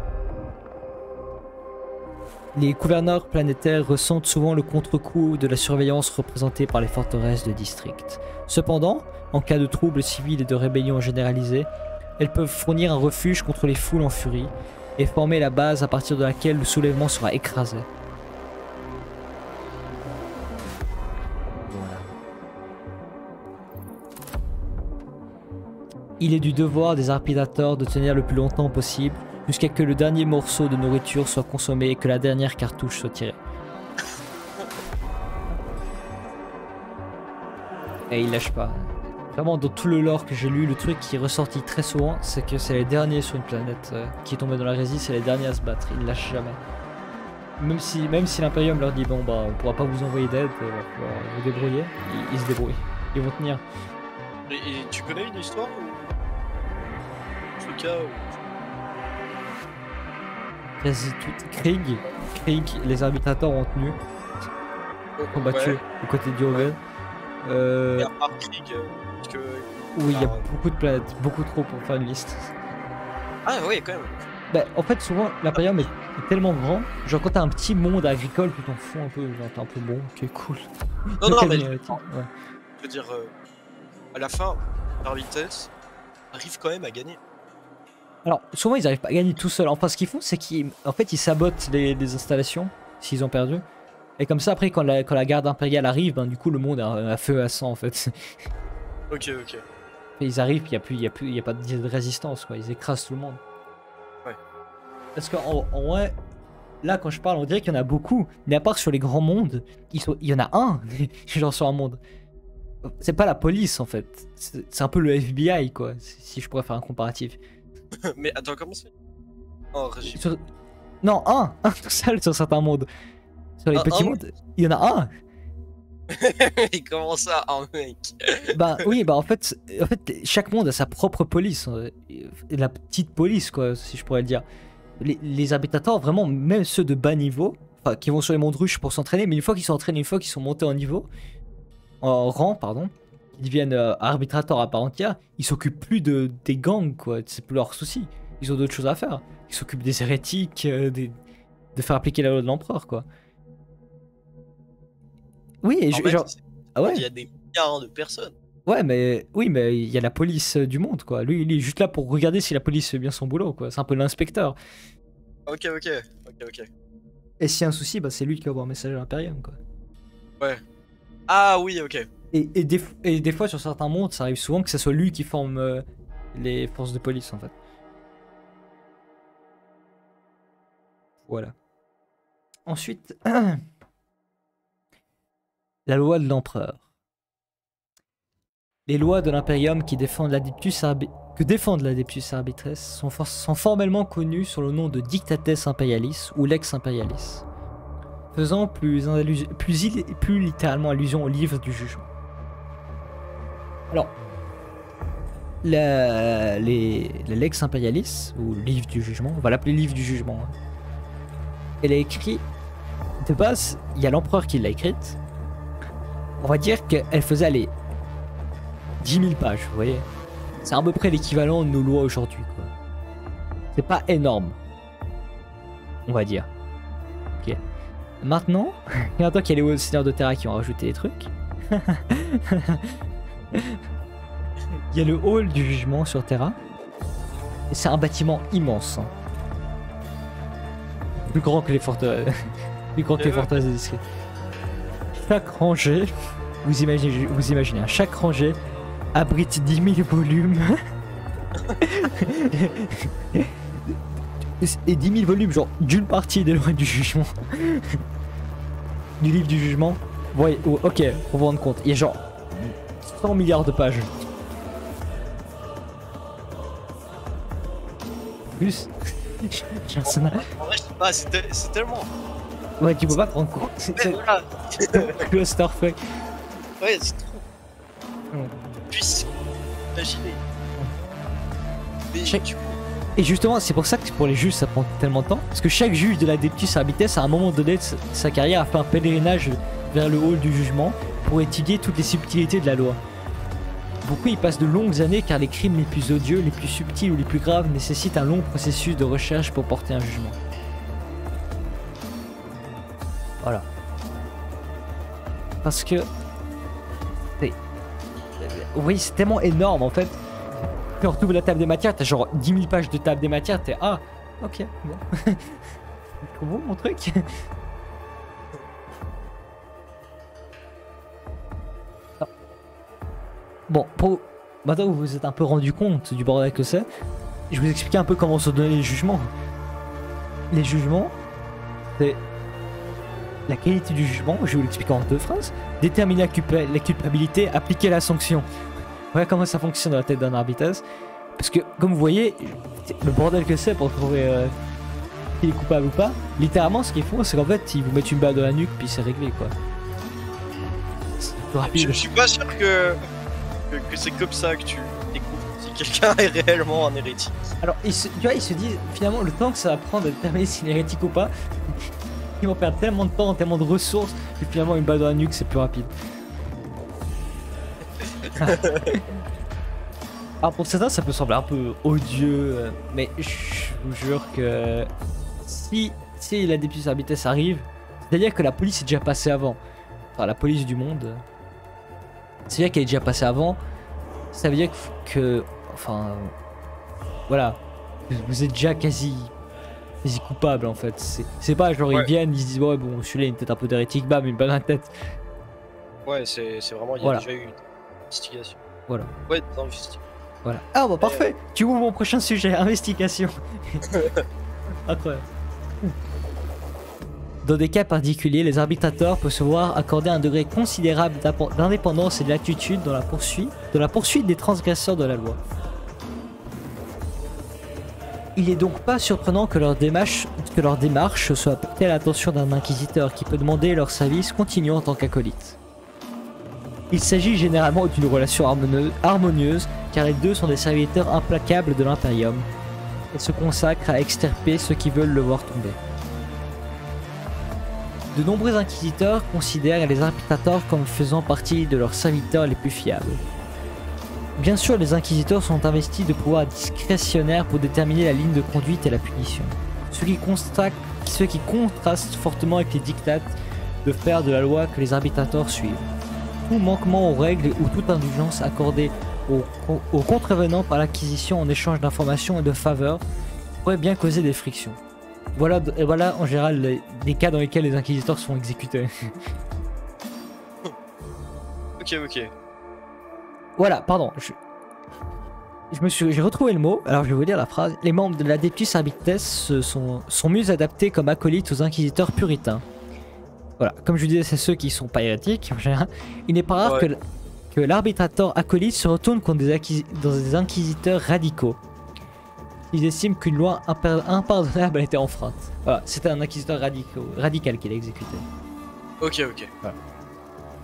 Les gouverneurs planétaires ressentent souvent le contre-coup de la surveillance représentée par les forteresses de district. Cependant, en cas de troubles civils et de rébellion généralisée, elles peuvent fournir un refuge contre les foules en furie et former la base à partir de laquelle le soulèvement sera écrasé. Voilà. Il est du devoir des arbitrateurs de tenir le plus longtemps possible, jusqu'à ce que le dernier morceau de nourriture soit consommé et que la dernière cartouche soit tirée. Et il lâche pas. Vraiment, dans tout le lore que j'ai lu, le truc qui est ressorti très souvent, c'est que c'est les derniers sur une planète qui est tombée dans la résine, c'est les derniers à se battre. Ils lâchent jamais. Même si l'Imperium leur dit bon bah on pourra pas vous envoyer d'aide, il va falloir vous débrouiller, ils se débrouillent. Ils vont tenir. Et tu connais une histoire en tout cas Quasi tout. Krieg, les arbitrateurs ont tenu, combattu aux côtés d'Yovel. Et à part Krieg, parce que... Oui, il y a beaucoup de planètes, beaucoup trop pour faire une liste. Ah oui, quand même. Bah, en fait, souvent, l'Imperium est tellement grand, genre quand t'as un petit monde agricole, tu t'en fous un peu, genre t'es un peu bon, ok, cool. Non, mais ouais. Je veux dire, à la fin, par vitesse, arrive quand même à gagner. Alors, souvent, ils arrivent pas à gagner tout seuls. Enfin, ce qu'ils font, c'est qu'ils ils sabotent les installations, s'ils ont perdu. Et comme ça, après, quand la garde impériale arrive, ben, du coup, le monde a feu à sang, en fait. Ok. Et ils arrivent, il y a pas de résistance, quoi. Ils écrasent tout le monde. Ouais. Parce qu'en vrai, là, quand je parle, on dirait qu'il y en a beaucoup. Mais à part sur les grands mondes, il y en a un, genre sur un monde. C'est pas la police, en fait. C'est un peu le FBI, quoi, si je pourrais faire un comparatif. Mais attends, comment c'est? Oh, régime. Non, un tout seul sur certains mondes. Sur les petits mondes, il y en a un. Et comment ça, un mec? Bah oui, bah en fait, chaque monde a sa propre police. La petite police, quoi, si je pourrais le dire. Les habitateurs, vraiment, même ceux de bas niveau, enfin, qui vont sur les mondes ruches pour s'entraîner, mais une fois qu'ils sont entraînés, une fois qu'ils sont montés en niveau, en rang, pardon, ils deviennent arbitrateurs à part entière, ils s'occupent plus des gangs, quoi, c'est plus leur souci. Ils ont d'autres choses à faire. Ils s'occupent des hérétiques, de faire appliquer la loi de l'empereur, quoi. Oui, et genre... Ah ouais. Il y a des milliards de personnes. Ouais, mais oui, mais il y a la police du monde, quoi. Lui, il est juste là pour regarder si la police fait bien son boulot, quoi. C'est un peu l'inspecteur. Ok. Et s'il y a un souci, bah, c'est lui qui envoie un message à l'Imperium, quoi. Ouais. Ah oui, ok. Et des fois, sur certains mondes, ça arrive souvent que ce soit lui qui forme les forces de police, en fait. Voilà. Ensuite, la loi de l'empereur. Les lois de l'Imperium que défendent l'Adeptus Arbitress sont formellement connues sous le nom de Dictates Imperialis ou Lex Imperialis, faisant plus littéralement allusion au livre du jugement. Alors, la Lex Imperialis, ou livre du jugement, on va l'appeler livre du jugement, hein. Elle est écrite, de base, il y a l'empereur qui l'a écrite. On va dire qu'elle faisait aller 10 000 pages, vous voyez. C'est à peu près l'équivalent de nos lois aujourd'hui, quoi. C'est pas énorme, on va dire. Ok. Maintenant, maintenant qu'il y a les Seigneurs de Terra qui ont rajouté des trucs, il y a le hall du jugement sur Terra. Et c'est un bâtiment immense, hein. Plus grand que les forteresses. Plus grand que les forteresses de Discret. Chaque rangée, vous imaginez, hein, chaque rangée abrite 10 000 volumes. Et 10 000 volumes, genre d'une partie des lois du jugement. Du livre du jugement. Ouais, oh, ok, pour vous rendre compte. Il y a genre 100 milliards de pages. Plus. En vrai, je sais pas, c'est tellement. Ouais, tu peux pas te rendre compte. C'est Voilà. clusterfuck. Ouais, c'est trop. Ouais. Puissant. Imaginez. Mais Et justement, c'est pour ça que pour les juges ça prend tellement de temps. Parce que chaque juge de l'Adeptus Arbitress, à un moment donné de sa carrière, a fait un pèlerinage vers le hall du jugement pour étudier toutes les subtilités de la loi. Beaucoup y passent de longues années car les crimes les plus odieux, les plus subtils ou les plus graves nécessitent un long processus de recherche pour porter un jugement. Voilà. Parce que... Oui, c'est tellement énorme en fait. Quand tu ouvres la table des matières, t'as genre 10 000 pages de table des matières, t'es... Ah, ok, bon. Comment mon truc? Bon, maintenant que vous vous êtes un peu rendu compte du bordel que c'est, je vais vous expliquer un peu comment se donner les jugements. Les jugements, c'est la qualité du jugement, je vais vous l'expliquer en 2 phrases. Déterminer la culpabilité, appliquer la sanction. Voilà comment ça fonctionne dans la tête d'un arbitre. Parce que, comme vous voyez, le bordel que c'est pour trouver s'il est coupable ou pas, littéralement ce qu'ils font, c'est qu'en fait, ils vous mettent une balle dans la nuque, puis c'est réglé, quoi. C'est plus rapide. Je suis pas sûr que c'est comme ça que tu découvres si quelqu'un est réellement un hérétique. Alors, tu vois, ils se disent, finalement, le temps que ça va prendre de déterminer s'il est hérétique ou pas, ils vont perdre tellement de temps, tellement de ressources, que finalement, une balle dans la nuque, c'est plus rapide. Alors, pour certains, ça peut sembler un peu odieux, mais je vous jure que si la député Arbitès arrive, c'est-à-dire que la police est déjà passée avant. Enfin, la police du monde, c'est-à-dire qu'elle est déjà passée avant, ça veut dire que enfin, voilà, vous êtes déjà quasi coupable en fait. C'est pas genre ils viennent, ils se disent ouais bon celui-là il est peut-être un peu d'hérétique, bam une balle dans la tête. Ouais c'est vraiment, il y a déjà eu une investigation. Voilà. Ouais, des investigations. Voilà. Ah bah parfait, tu ouvres mon prochain sujet, investigation. Incroyable. Dans des cas particuliers, les arbitrateurs peuvent se voir accorder un degré considérable d'indépendance et de latitude dans la poursuite des transgresseurs de la loi. Il est donc pas surprenant que leur démarche soit portée à l'attention d'un inquisiteur qui peut demander leur service continu en tant qu'acolyte. Il s'agit généralement d'une relation harmonieuse car les deux sont des serviteurs implacables de l'Imperium et se consacrent à extirper ceux qui veulent le voir tomber. De nombreux inquisiteurs considèrent les arbitrateurs comme faisant partie de leurs serviteurs les plus fiables. Bien sûr, les inquisiteurs sont investis de pouvoirs discrétionnaires pour déterminer la ligne de conduite et la punition, ce qui contraste fortement avec les dictats de faire de la loi que les arbitrateurs suivent. Tout manquement aux règles ou toute indulgence accordée aux contrevenants par l'acquisition en échange d'informations et de faveurs pourrait bien causer des frictions. Voilà en général les cas dans lesquels les inquisiteurs sont exécutés. Ok. Voilà, pardon. J'ai retrouvé le mot, alors je vais vous lire la phrase. Les membres de l'Adeptus Arbites sont mieux adaptés comme acolytes aux inquisiteurs puritains. Voilà, comme je vous disais, c'est ceux qui sont pas hérétiques en général. Il n'est pas rare que l'arbitrateur acolyte se retourne contre des inquisiteurs radicaux. Ils estiment qu'une loi impardonnable a été enfreinte. Voilà, c'était un inquisiteur radical qui l'a exécuté. Ok. Voilà.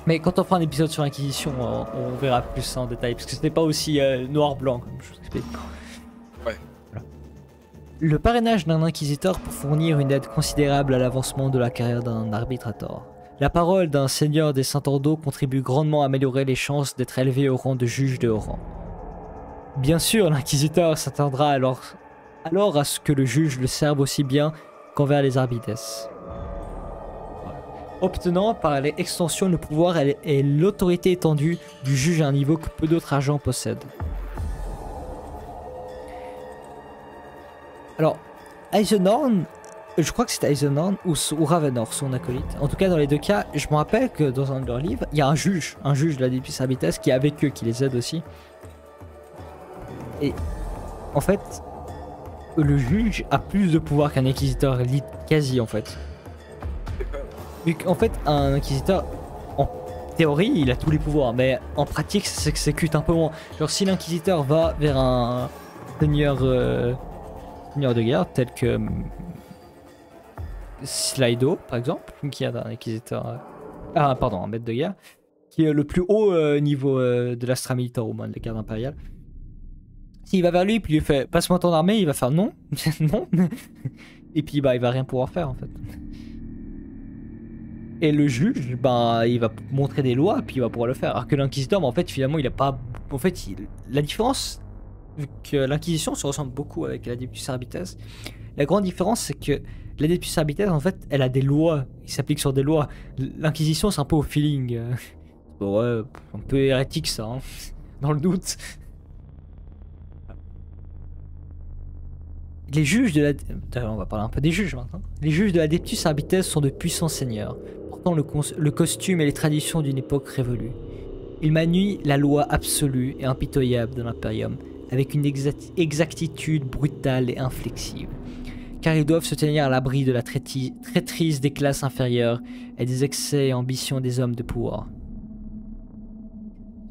Mais quand on fera un épisode sur l'Inquisition, on verra plus ça en détail, parce que c'était pas aussi noir-blanc comme je vous explique. Ouais. Voilà. Le parrainage d'un inquisiteur peut fournir une aide considérable à l'avancement de la carrière d'un arbitrateur. La parole d'un seigneur des Saint-Ordo contribue grandement à améliorer les chances d'être élevé au rang de juge de haut rang. Bien sûr, l'inquisiteur s'attendra alors à ce que le juge le serve aussi bien qu'envers les arbites. Obtenant par l'extension le pouvoir et l'autorité étendue du juge à un niveau que peu d'autres agents possèdent. Alors, Eisenhorn, je crois que c'était Eisenhorn ou Ravenor, son acolyte. En tout cas, dans les deux cas, je me rappelle que dans un de leurs livres, il y a un juge de la Adeptus Arbites qui est avec eux, qui les aide aussi. Et en fait, le juge a plus de pouvoir qu'un inquisiteur, quasi en fait. Vu qu'en fait, un inquisiteur, en théorie, il a tous les pouvoirs, mais en pratique, ça s'exécute un peu moins. Genre, si l'inquisiteur va vers un seigneur de guerre, tel que Slido, par exemple, qui est un inquisiteur... un maître de guerre, qui est le plus haut niveau de l'Astra Militar, au moins de la garde impériale. S'il va vers lui, puis il lui fait « Passe-moi ton armée », il va faire « Non, non ». Et puis, il va rien pouvoir faire, en fait. Et le juge, il va montrer des lois, puis il va pouvoir le faire. Alors que l'inquisiteur, en fait, finalement, il a pas... En fait, la différence, vu que l'inquisition se ressemble beaucoup avec l'Adeptus Arbites, la grande différence, c'est que l'Adeptus Arbites, en fait, elle a des lois. Il s'applique sur des lois. L'inquisition, c'est un peu au feeling. Ouais, un peu hérétique, ça, hein, dans le doute. Les juges de la... On va parler un peu des juges maintenant. Les juges de l'Adeptus Arbites sont de puissants seigneurs, portant le costume et les traditions d'une époque révolue. Ils manient la loi absolue et impitoyable de l'Imperium, avec une exactitude brutale et inflexible. Car ils doivent se tenir à l'abri de la traîtrise des classes inférieures et des excès et ambitions des hommes de pouvoir.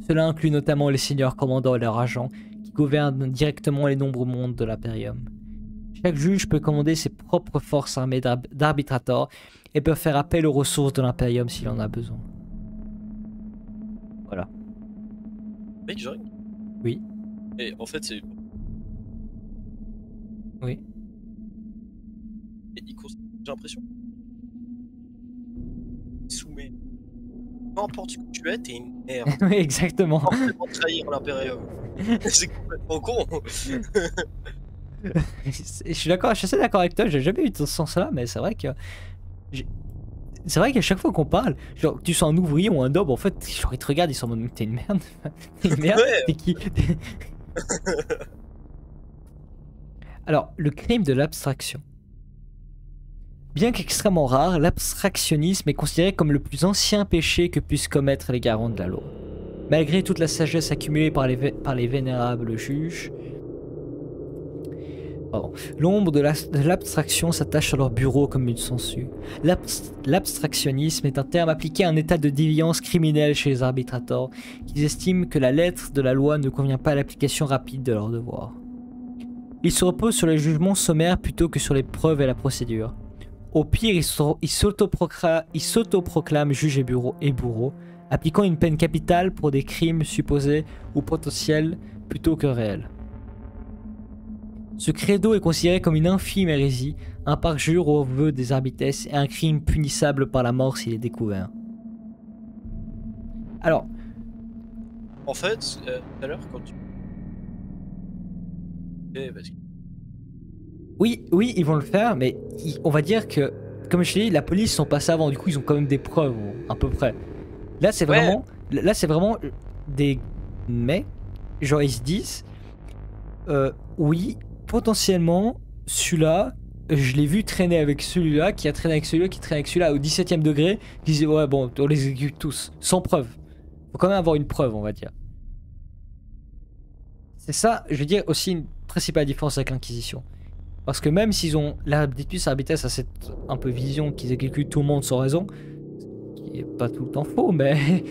Cela inclut notamment les seigneurs commandants et leurs agents, qui gouvernent directement les nombreux mondes de l'Imperium. Chaque juge peut commander ses propres forces armées d'arbitrators et peut faire appel aux ressources de l'Imperium s'il en a besoin. Voilà. Mec, j'arrive. Oui. Et en fait, c'est. Oui. Et j'ai l'impression. Soumet. Peu importe ce que tu es, t'es une merde. Oui, exactement. Forcément trahir l'Imperium. C'est complètement con. Je suis d'accord, je suis assez d'accord avec toi, j'ai jamais eu dans ce sens-là, mais c'est vrai que. C'est vrai qu'à chaque fois qu'on parle, genre, tu sois un ouvrier ou un noble, en fait, genre, ils te regardent, ils sont en mode, t'es une merde. T'es une merde, Ouais. t'es qui? Alors, le crime de l'abstraction. Bien qu'extrêmement rare, l'abstractionnisme est considéré comme le plus ancien péché que puissent commettre les garants de la loi. Malgré toute la sagesse accumulée par les vénérables juges, l'ombre de l'abstraction s'attache sur leur bureau comme une sangsue. L'abstractionnisme est un terme appliqué à un état de déviance criminelle chez les arbitrators, qui estiment que la lettre de la loi ne convient pas à l'application rapide de leurs devoirs. Ils se reposent sur les jugements sommaires plutôt que sur les preuves et la procédure. Au pire, ils s'autoproclament juges et bourreaux, appliquant une peine capitale pour des crimes supposés ou potentiels plutôt que réels. Ce credo est considéré comme une infime hérésie, un parjure au vœu des arbitesses et un crime punissable par la mort s'il est découvert. Alors, En fait, tout à l'heure, quand tu. Parce que. oui, ils vont le faire, mais on va dire que, comme je l'ai dit, la police sont passés avant, du coup ils ont quand même des preuves, à peu près. Là c'est vraiment, des mais, genre ils se disent, oui, potentiellement, celui-là, je l'ai vu traîner avec celui-là, qui a traîné avec celui-là, qui traîne avec celui-là au 17ème degré, qui disait ouais bon, on les exécute tous, sans preuve. Faut quand même avoir une preuve, on va dire. C'est ça, je veux dire, aussi une principale différence avec l'Inquisition. Parce que même s'ils ont l'habitude à cette un peu vision qu'ils exécutent tout le monde sans raison, ce qui est pas tout le temps faux, mais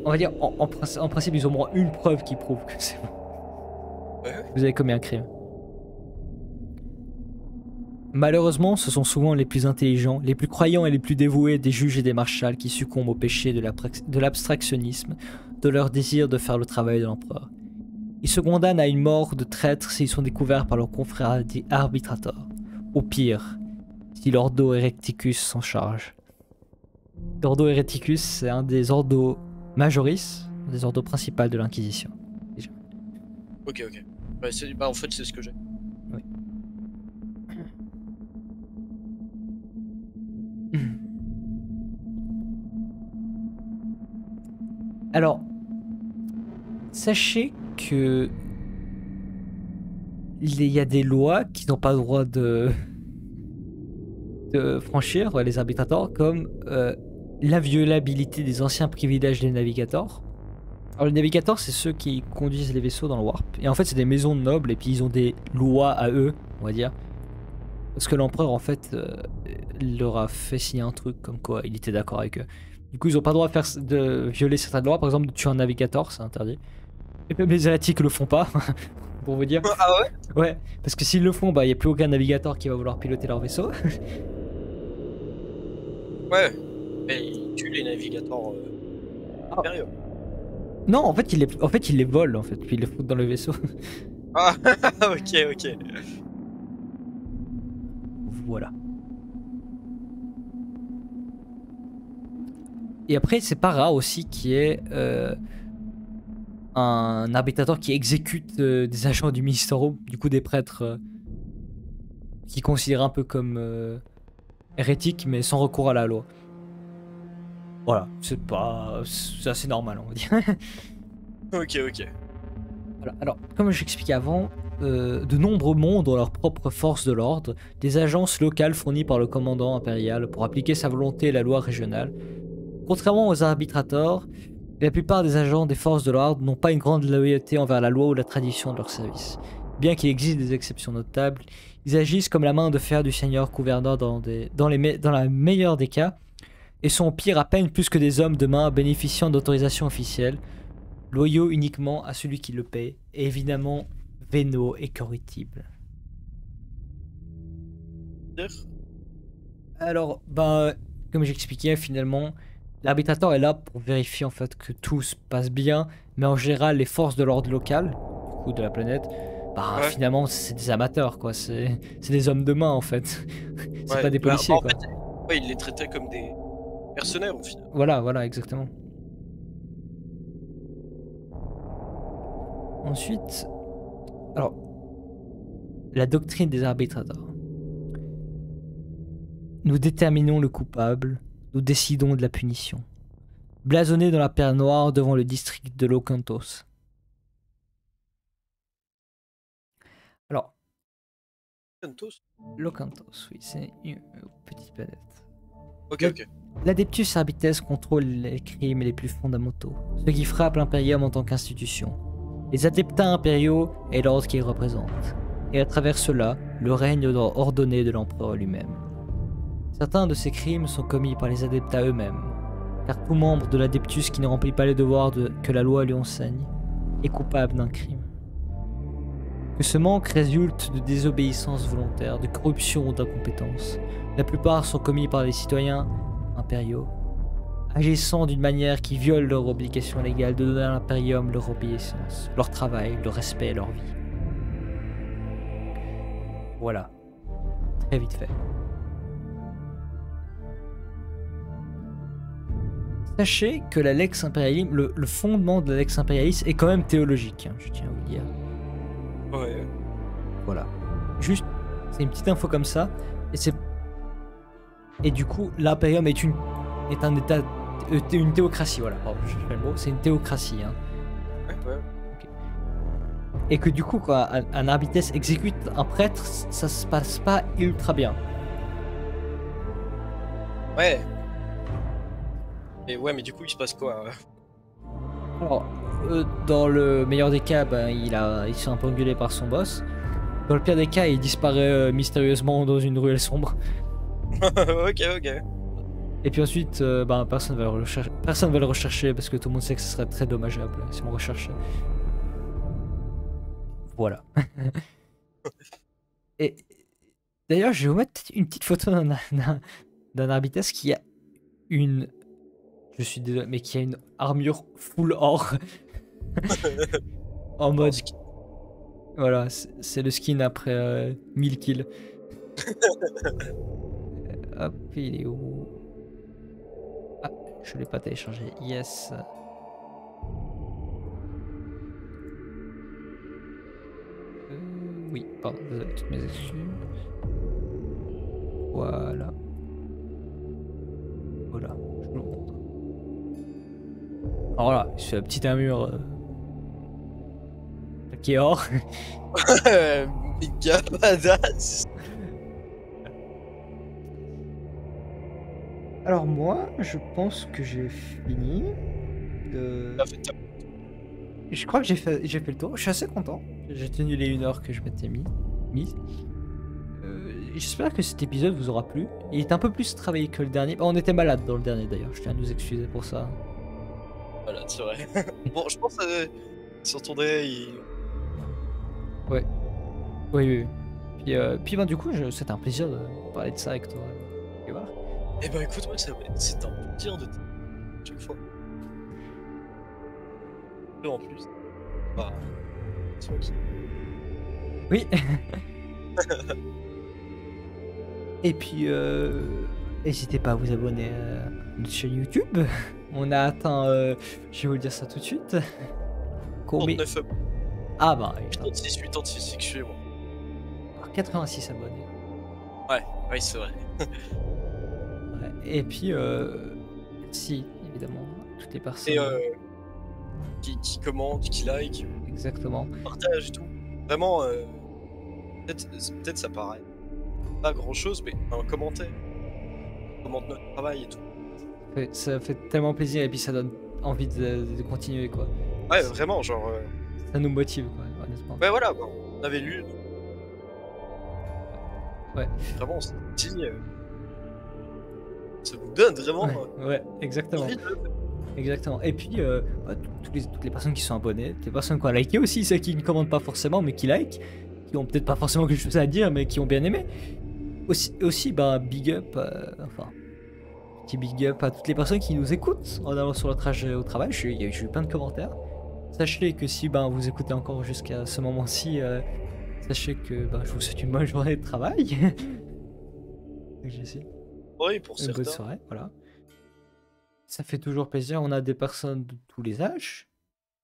on va dire en principe ils ont au moins une preuve qui prouve que c'est bon. Ouais. Vous avez commis un crime. Malheureusement, ce sont souvent les plus intelligents, les plus croyants et les plus dévoués des juges et des marshals qui succombent au péché de l'abstractionnisme, de leur désir de faire le travail de l'empereur. Ils se condamnent à une mort de traître s'ils sont découverts par leurs confrères arbitrateurs. Au pire, si l'Ordo Erecticus s'en charge. L'Ordo Erecticus, c'est un des ordos majoris, un des ordos principaux de l'Inquisition. Ok. Ouais, en fait, c'est ce que j'ai. Oui. Alors, sachez que il y a des lois qui n'ont pas le droit de franchir les arbitrateurs, comme l'inviolabilité des anciens privilèges des navigateurs. Alors les navigateurs, c'est ceux qui conduisent les vaisseaux dans le warp. Et en fait, c'est des maisons de nobles et puis ils ont des lois à eux, on va dire. Parce que l'empereur, en fait, leur a fait signer un truc comme quoi il était d'accord avec eux. Du coup, ils n'ont pas le droit de violer certaines lois. Par exemple, de tuer un navigateur, c'est interdit. Et même les hérétiques le font pas, pour vous dire. Ah ouais? Ouais, parce que s'ils le font, bah il n'y a plus aucun navigateur qui va vouloir piloter leur vaisseau. Ouais. Mais ils tuent les navigateurs impériaux. Non, en fait, ils les volent, en fait, puis ils les foutent dans le vaisseau. Ah, ok. Voilà. Et après, c'est pas rare aussi qu'il y ait un arbitrateur qui exécute des agents du ministère, du coup des prêtres qui considèrent un peu comme hérétiques, mais sans recours à la loi. Voilà, c'est assez normal, on va dire. Ok. Voilà. Alors, comme j'expliquais avant, de nombreux mondes ont leur propre force de l'ordre, des agences locales fournies par le commandant impérial pour appliquer sa volonté et la loi régionale. Contrairement aux arbitrateurs, Et la plupart des agents des forces de l'ordre n'ont pas une grande loyauté envers la loi ou la tradition de leur service. Bien qu'il existe des exceptions notables, ils agissent comme la main de fer du seigneur gouverneur dans la meilleure des cas, et sont au pire à peine plus que des hommes de main bénéficiant d'autorisation officielle, loyaux uniquement à celui qui le paie, et évidemment vénaux et corruptibles. Alors, comme j'expliquais, finalement, l'arbitrateur est là pour vérifier en fait que tout se passe bien, mais en général, les forces de l'ordre local, ou de la planète, finalement, c'est des amateurs, quoi. C'est des hommes de main, en fait. C'est pas des policiers, quoi. En fait, il les traitait comme des mercenaires, au final. Voilà, exactement. Ensuite, alors, la doctrine des arbitrateurs. Nous déterminons le coupable, nous décidons de la punition. Blasonné dans la pierre noire devant le district de Locanthos. Alors, Locanthos, oui, c'est une petite planète. Ok. L'Adeptus Arbites contrôle les crimes les plus fondamentaux, ceux qui frappent l'Imperium en tant qu'institution, les Adeptas impériaux et l'ordre qu'ils représentent, et à travers cela, le règne ordonné de l'empereur lui-même. Certains de ces crimes sont commis par les Adeptas eux-mêmes, car tout membre de l'Adeptus qui ne remplit pas les devoirs que la loi lui enseigne est coupable d'un crime. Que ce manque résulte de désobéissance volontaire, de corruption ou d'incompétence, la plupart sont commis par les citoyens impériaux, agissant d'une manière qui viole leur obligation légale de donner à l'Imperium leur obéissance, leur travail, leur respect et leur vie. Voilà. Très vite fait. Sachez que la Lex Imperialis, le fondement de la Lex Imperialis est quand même théologique, hein, je tiens à vous le dire. Ouais. Voilà. Juste, c'est une petite info comme ça. Et du coup, l'Imperium est un état, une théocratie, voilà. Pardon, je fais le mot. C'est une théocratie, hein. Ouais. Okay. Et que du coup, quand un Arbites exécute un prêtre, ça se passe pas ultra bien. Ouais. Mais du coup, il se passe quoi? Alors, dans le meilleur des cas, il s'est un peu engueulé par son boss. Dans le pire des cas, il disparaît mystérieusement dans une ruelle sombre. Ok. Et puis ensuite, personne va le rechercher parce que tout le monde sait que ce serait très dommageable si on recherchait. Voilà. Et d'ailleurs, je vais vous mettre une petite photo d'un Arbites qui a une... Je suis désolé, mais qui a une armure full or. En mode... Voilà, c'est le skin après 1000 kills. Hop, il est où? Ah, je l'ai pas téléchargé. Yes. Oui, pardon, désolé, toutes mes excuses. Voilà. Voilà, je vous le montre. Alors là, c'est la petite armure qui est or. Méga badass. Alors moi, je pense que j'ai fini. Je crois que j'ai fait le tour. Je suis assez content. J'ai tenu les 1 heure que je m'étais mis. J'espère que cet épisode vous aura plu. Il est un peu plus travaillé que le dernier. On était malade dans le dernier d'ailleurs. Je tiens à nous excuser pour ça. Voilà, c'est vrai. Bon, je pense sur ton day, Ouais. Oui. Puis du coup, c'était un plaisir de parler de ça avec toi. Et voilà. Eh ben écoute, moi c'est un plaisir de chaque fois. Et en plus. C'est moi qui... Oui. Et puis, n'hésitez pas à vous abonner à notre chaîne YouTube. On a atteint, je vais vous dire ça tout de suite. Combien? 39 abonnés. Ah bah, 86, excusez-moi. 86 abonnés. Ouais, c'est vrai. Ouais. Et puis, si, évidemment, toutes les personnes. Et qui commente, qui like, exactement. Partage et tout. Vraiment, peut-être ça paraît pas grand chose, mais un commentaire. Commente notre travail et tout. Ça fait tellement plaisir et puis ça donne envie de continuer quoi. Ouais, vraiment, genre. Ça nous motive quoi, honnêtement. Ouais, voilà, bah, on avait lu. Ouais. Vraiment, on s'est dit. Ça nous donne vraiment. Ouais, exactement. Envie de le faire. Exactement. Et puis, bah, toutes les personnes qui sont abonnées, toutes les personnes qui ont liké aussi, ceux qui ne commentent pas forcément mais qui like, qui ont peut-être pas forcément quelque chose à dire mais qui ont bien aimé. Aussi bah, big up, enfin, petit big up à toutes les personnes qui nous écoutent en allant sur le trajet au travail. J'ai eu plein de commentaires. Sachez que si ben, vous écoutez encore jusqu'à ce moment-ci, sachez que ben, je vous souhaite une bonne journée de travail. Oui, pour une bonne certains. soirée, voilà. Ça fait toujours plaisir. On a des personnes de tous les âges,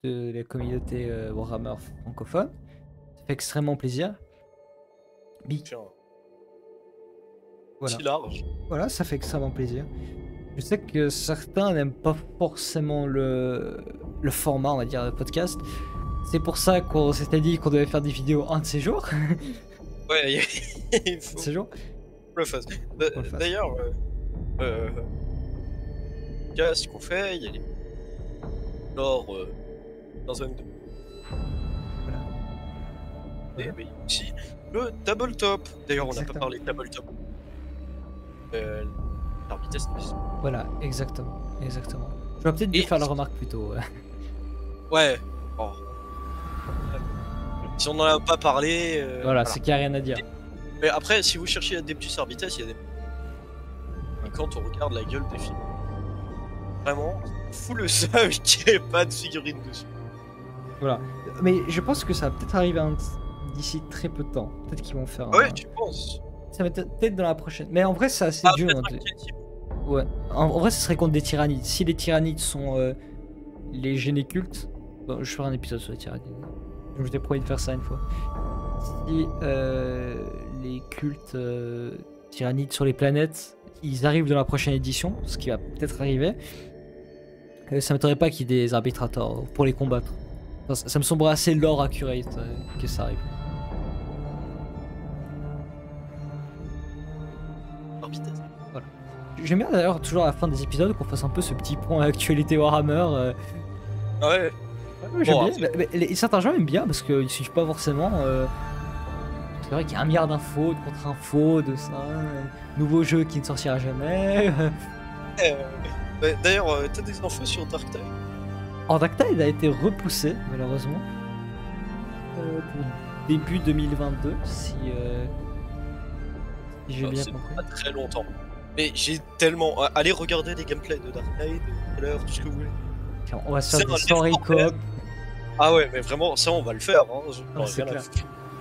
de la communauté Warhammer francophone. Ça fait extrêmement plaisir. Tiens, Voilà. si large. Voilà, ça fait extrêmement plaisir. Je sais que certains n'aiment pas forcément le format, on va dire, podcast. C'est pour ça qu'on s'était dit qu'on devait faire des vidéos un de ces jours. Ouais, il faut Ces jours. le fasse. D'ailleurs, ce qu'on fait, il y a les. Genre, dans un. Voilà. Et mais aussi le tabletop. D'ailleurs, on n'a pas Exactement. parlé de tabletop. La vitesse. Voilà, exactement. Exactement. Je vais peut-être dû faire la remarque plus tôt. Ouais. Oh. Si on n'en a pas parlé. Voilà, c'est qu'il n'y a rien à dire. Mais après, si vous cherchez Adeptus Arbites, il y a des. Et quand on regarde la gueule des films, vraiment, fou le seum qu'il n'y ait pas de figurine dessus. Voilà. Mais je pense que ça va peut-être arriver d'ici très peu de temps. Peut-être qu'ils vont faire. Ouais, tu penses? Ça va peut-être dans la prochaine. Mais en vrai, c'est assez dur. peut-être Hein, un petit type. Ouais. En vrai, ce serait contre des tyrannides. Si les tyrannides sont les génécultes, bon, je ferai un épisode sur les tyrannides. Je vous ai promis de faire ça une fois. Si les cultes tyrannides sur les planètes, ils arrivent dans la prochaine édition, ce qui va peut-être arriver, ça m'étonnerait pas qu'il y ait des arbitrators pour les combattre. Enfin, ça me semblerait assez lore accurate que ça arrive. Voilà. J'aime bien d'ailleurs toujours à la fin des épisodes qu'on fasse un peu ce petit point à actualité Warhammer. Ouais. Ouais, j'aime bien. Certains gens aiment bien parce qu'ils suivent pas forcément. C'est vrai qu'il y a un milliard d'infos, de contre-infos, de ça. Nouveau jeu qui ne sortira jamais. D'ailleurs, t'as des infos sur Dark Tide? Alors, Dark Tide a été repoussé, malheureusement. Pour début 2022, si j'ai bien compris. Pas très longtemps. Mais j'ai tellement. Allez regarder des gameplays de Dark Tide, tout ce que vous voulez. On va se faire des story coop. Ah ouais, mais vraiment, ça on va le faire. Hein. C'est clair.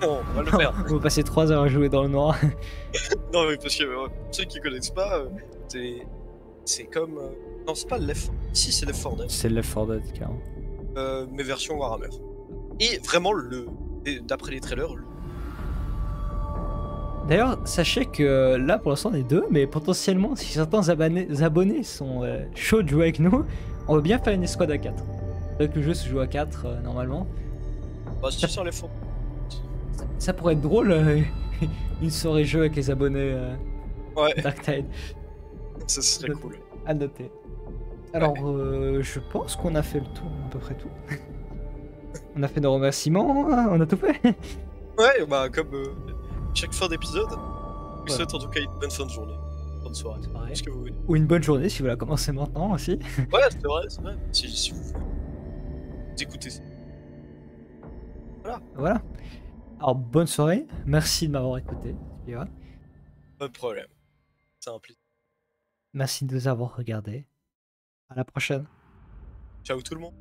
On va le faire. On va passer 3 heures à jouer dans le noir. Non, mais parce que ceux qui connaissent pas, c'est comme. Non, c'est pas Left. Si, c'est Left 4 Dead. C'est Left 4 Dead, carrément. Mais version Warhammer. Et vraiment, d'après les trailers. D'ailleurs, sachez que là pour l'instant on est 2, mais potentiellement si certains abonnés sont chauds de jouer avec nous, on va bien faire une escouade à 4. Donc le jeu se joue à 4 normalement. Bah, si c'est Left 4. Ça pourrait être drôle, une soirée jeu avec les abonnés Ouais. Dark Tide. Ça serait cool. À noter. Alors, je pense qu'on a fait le tour, à peu près tout. On a fait nos remerciements, on a tout fait. Ouais, bah comme chaque fin d'épisode, je vous souhaite en tout cas une bonne fin de journée, bonne soirée, ce que vous voulez. Ou une bonne journée si vous la commencez maintenant aussi. Ouais, c'est vrai, si vous écoutez ça. Voilà. Alors, bonne soirée, merci de m'avoir écouté. Pas de problème, c'est un plaisir. Merci de nous avoir regardés. À la prochaine. Ciao tout le monde.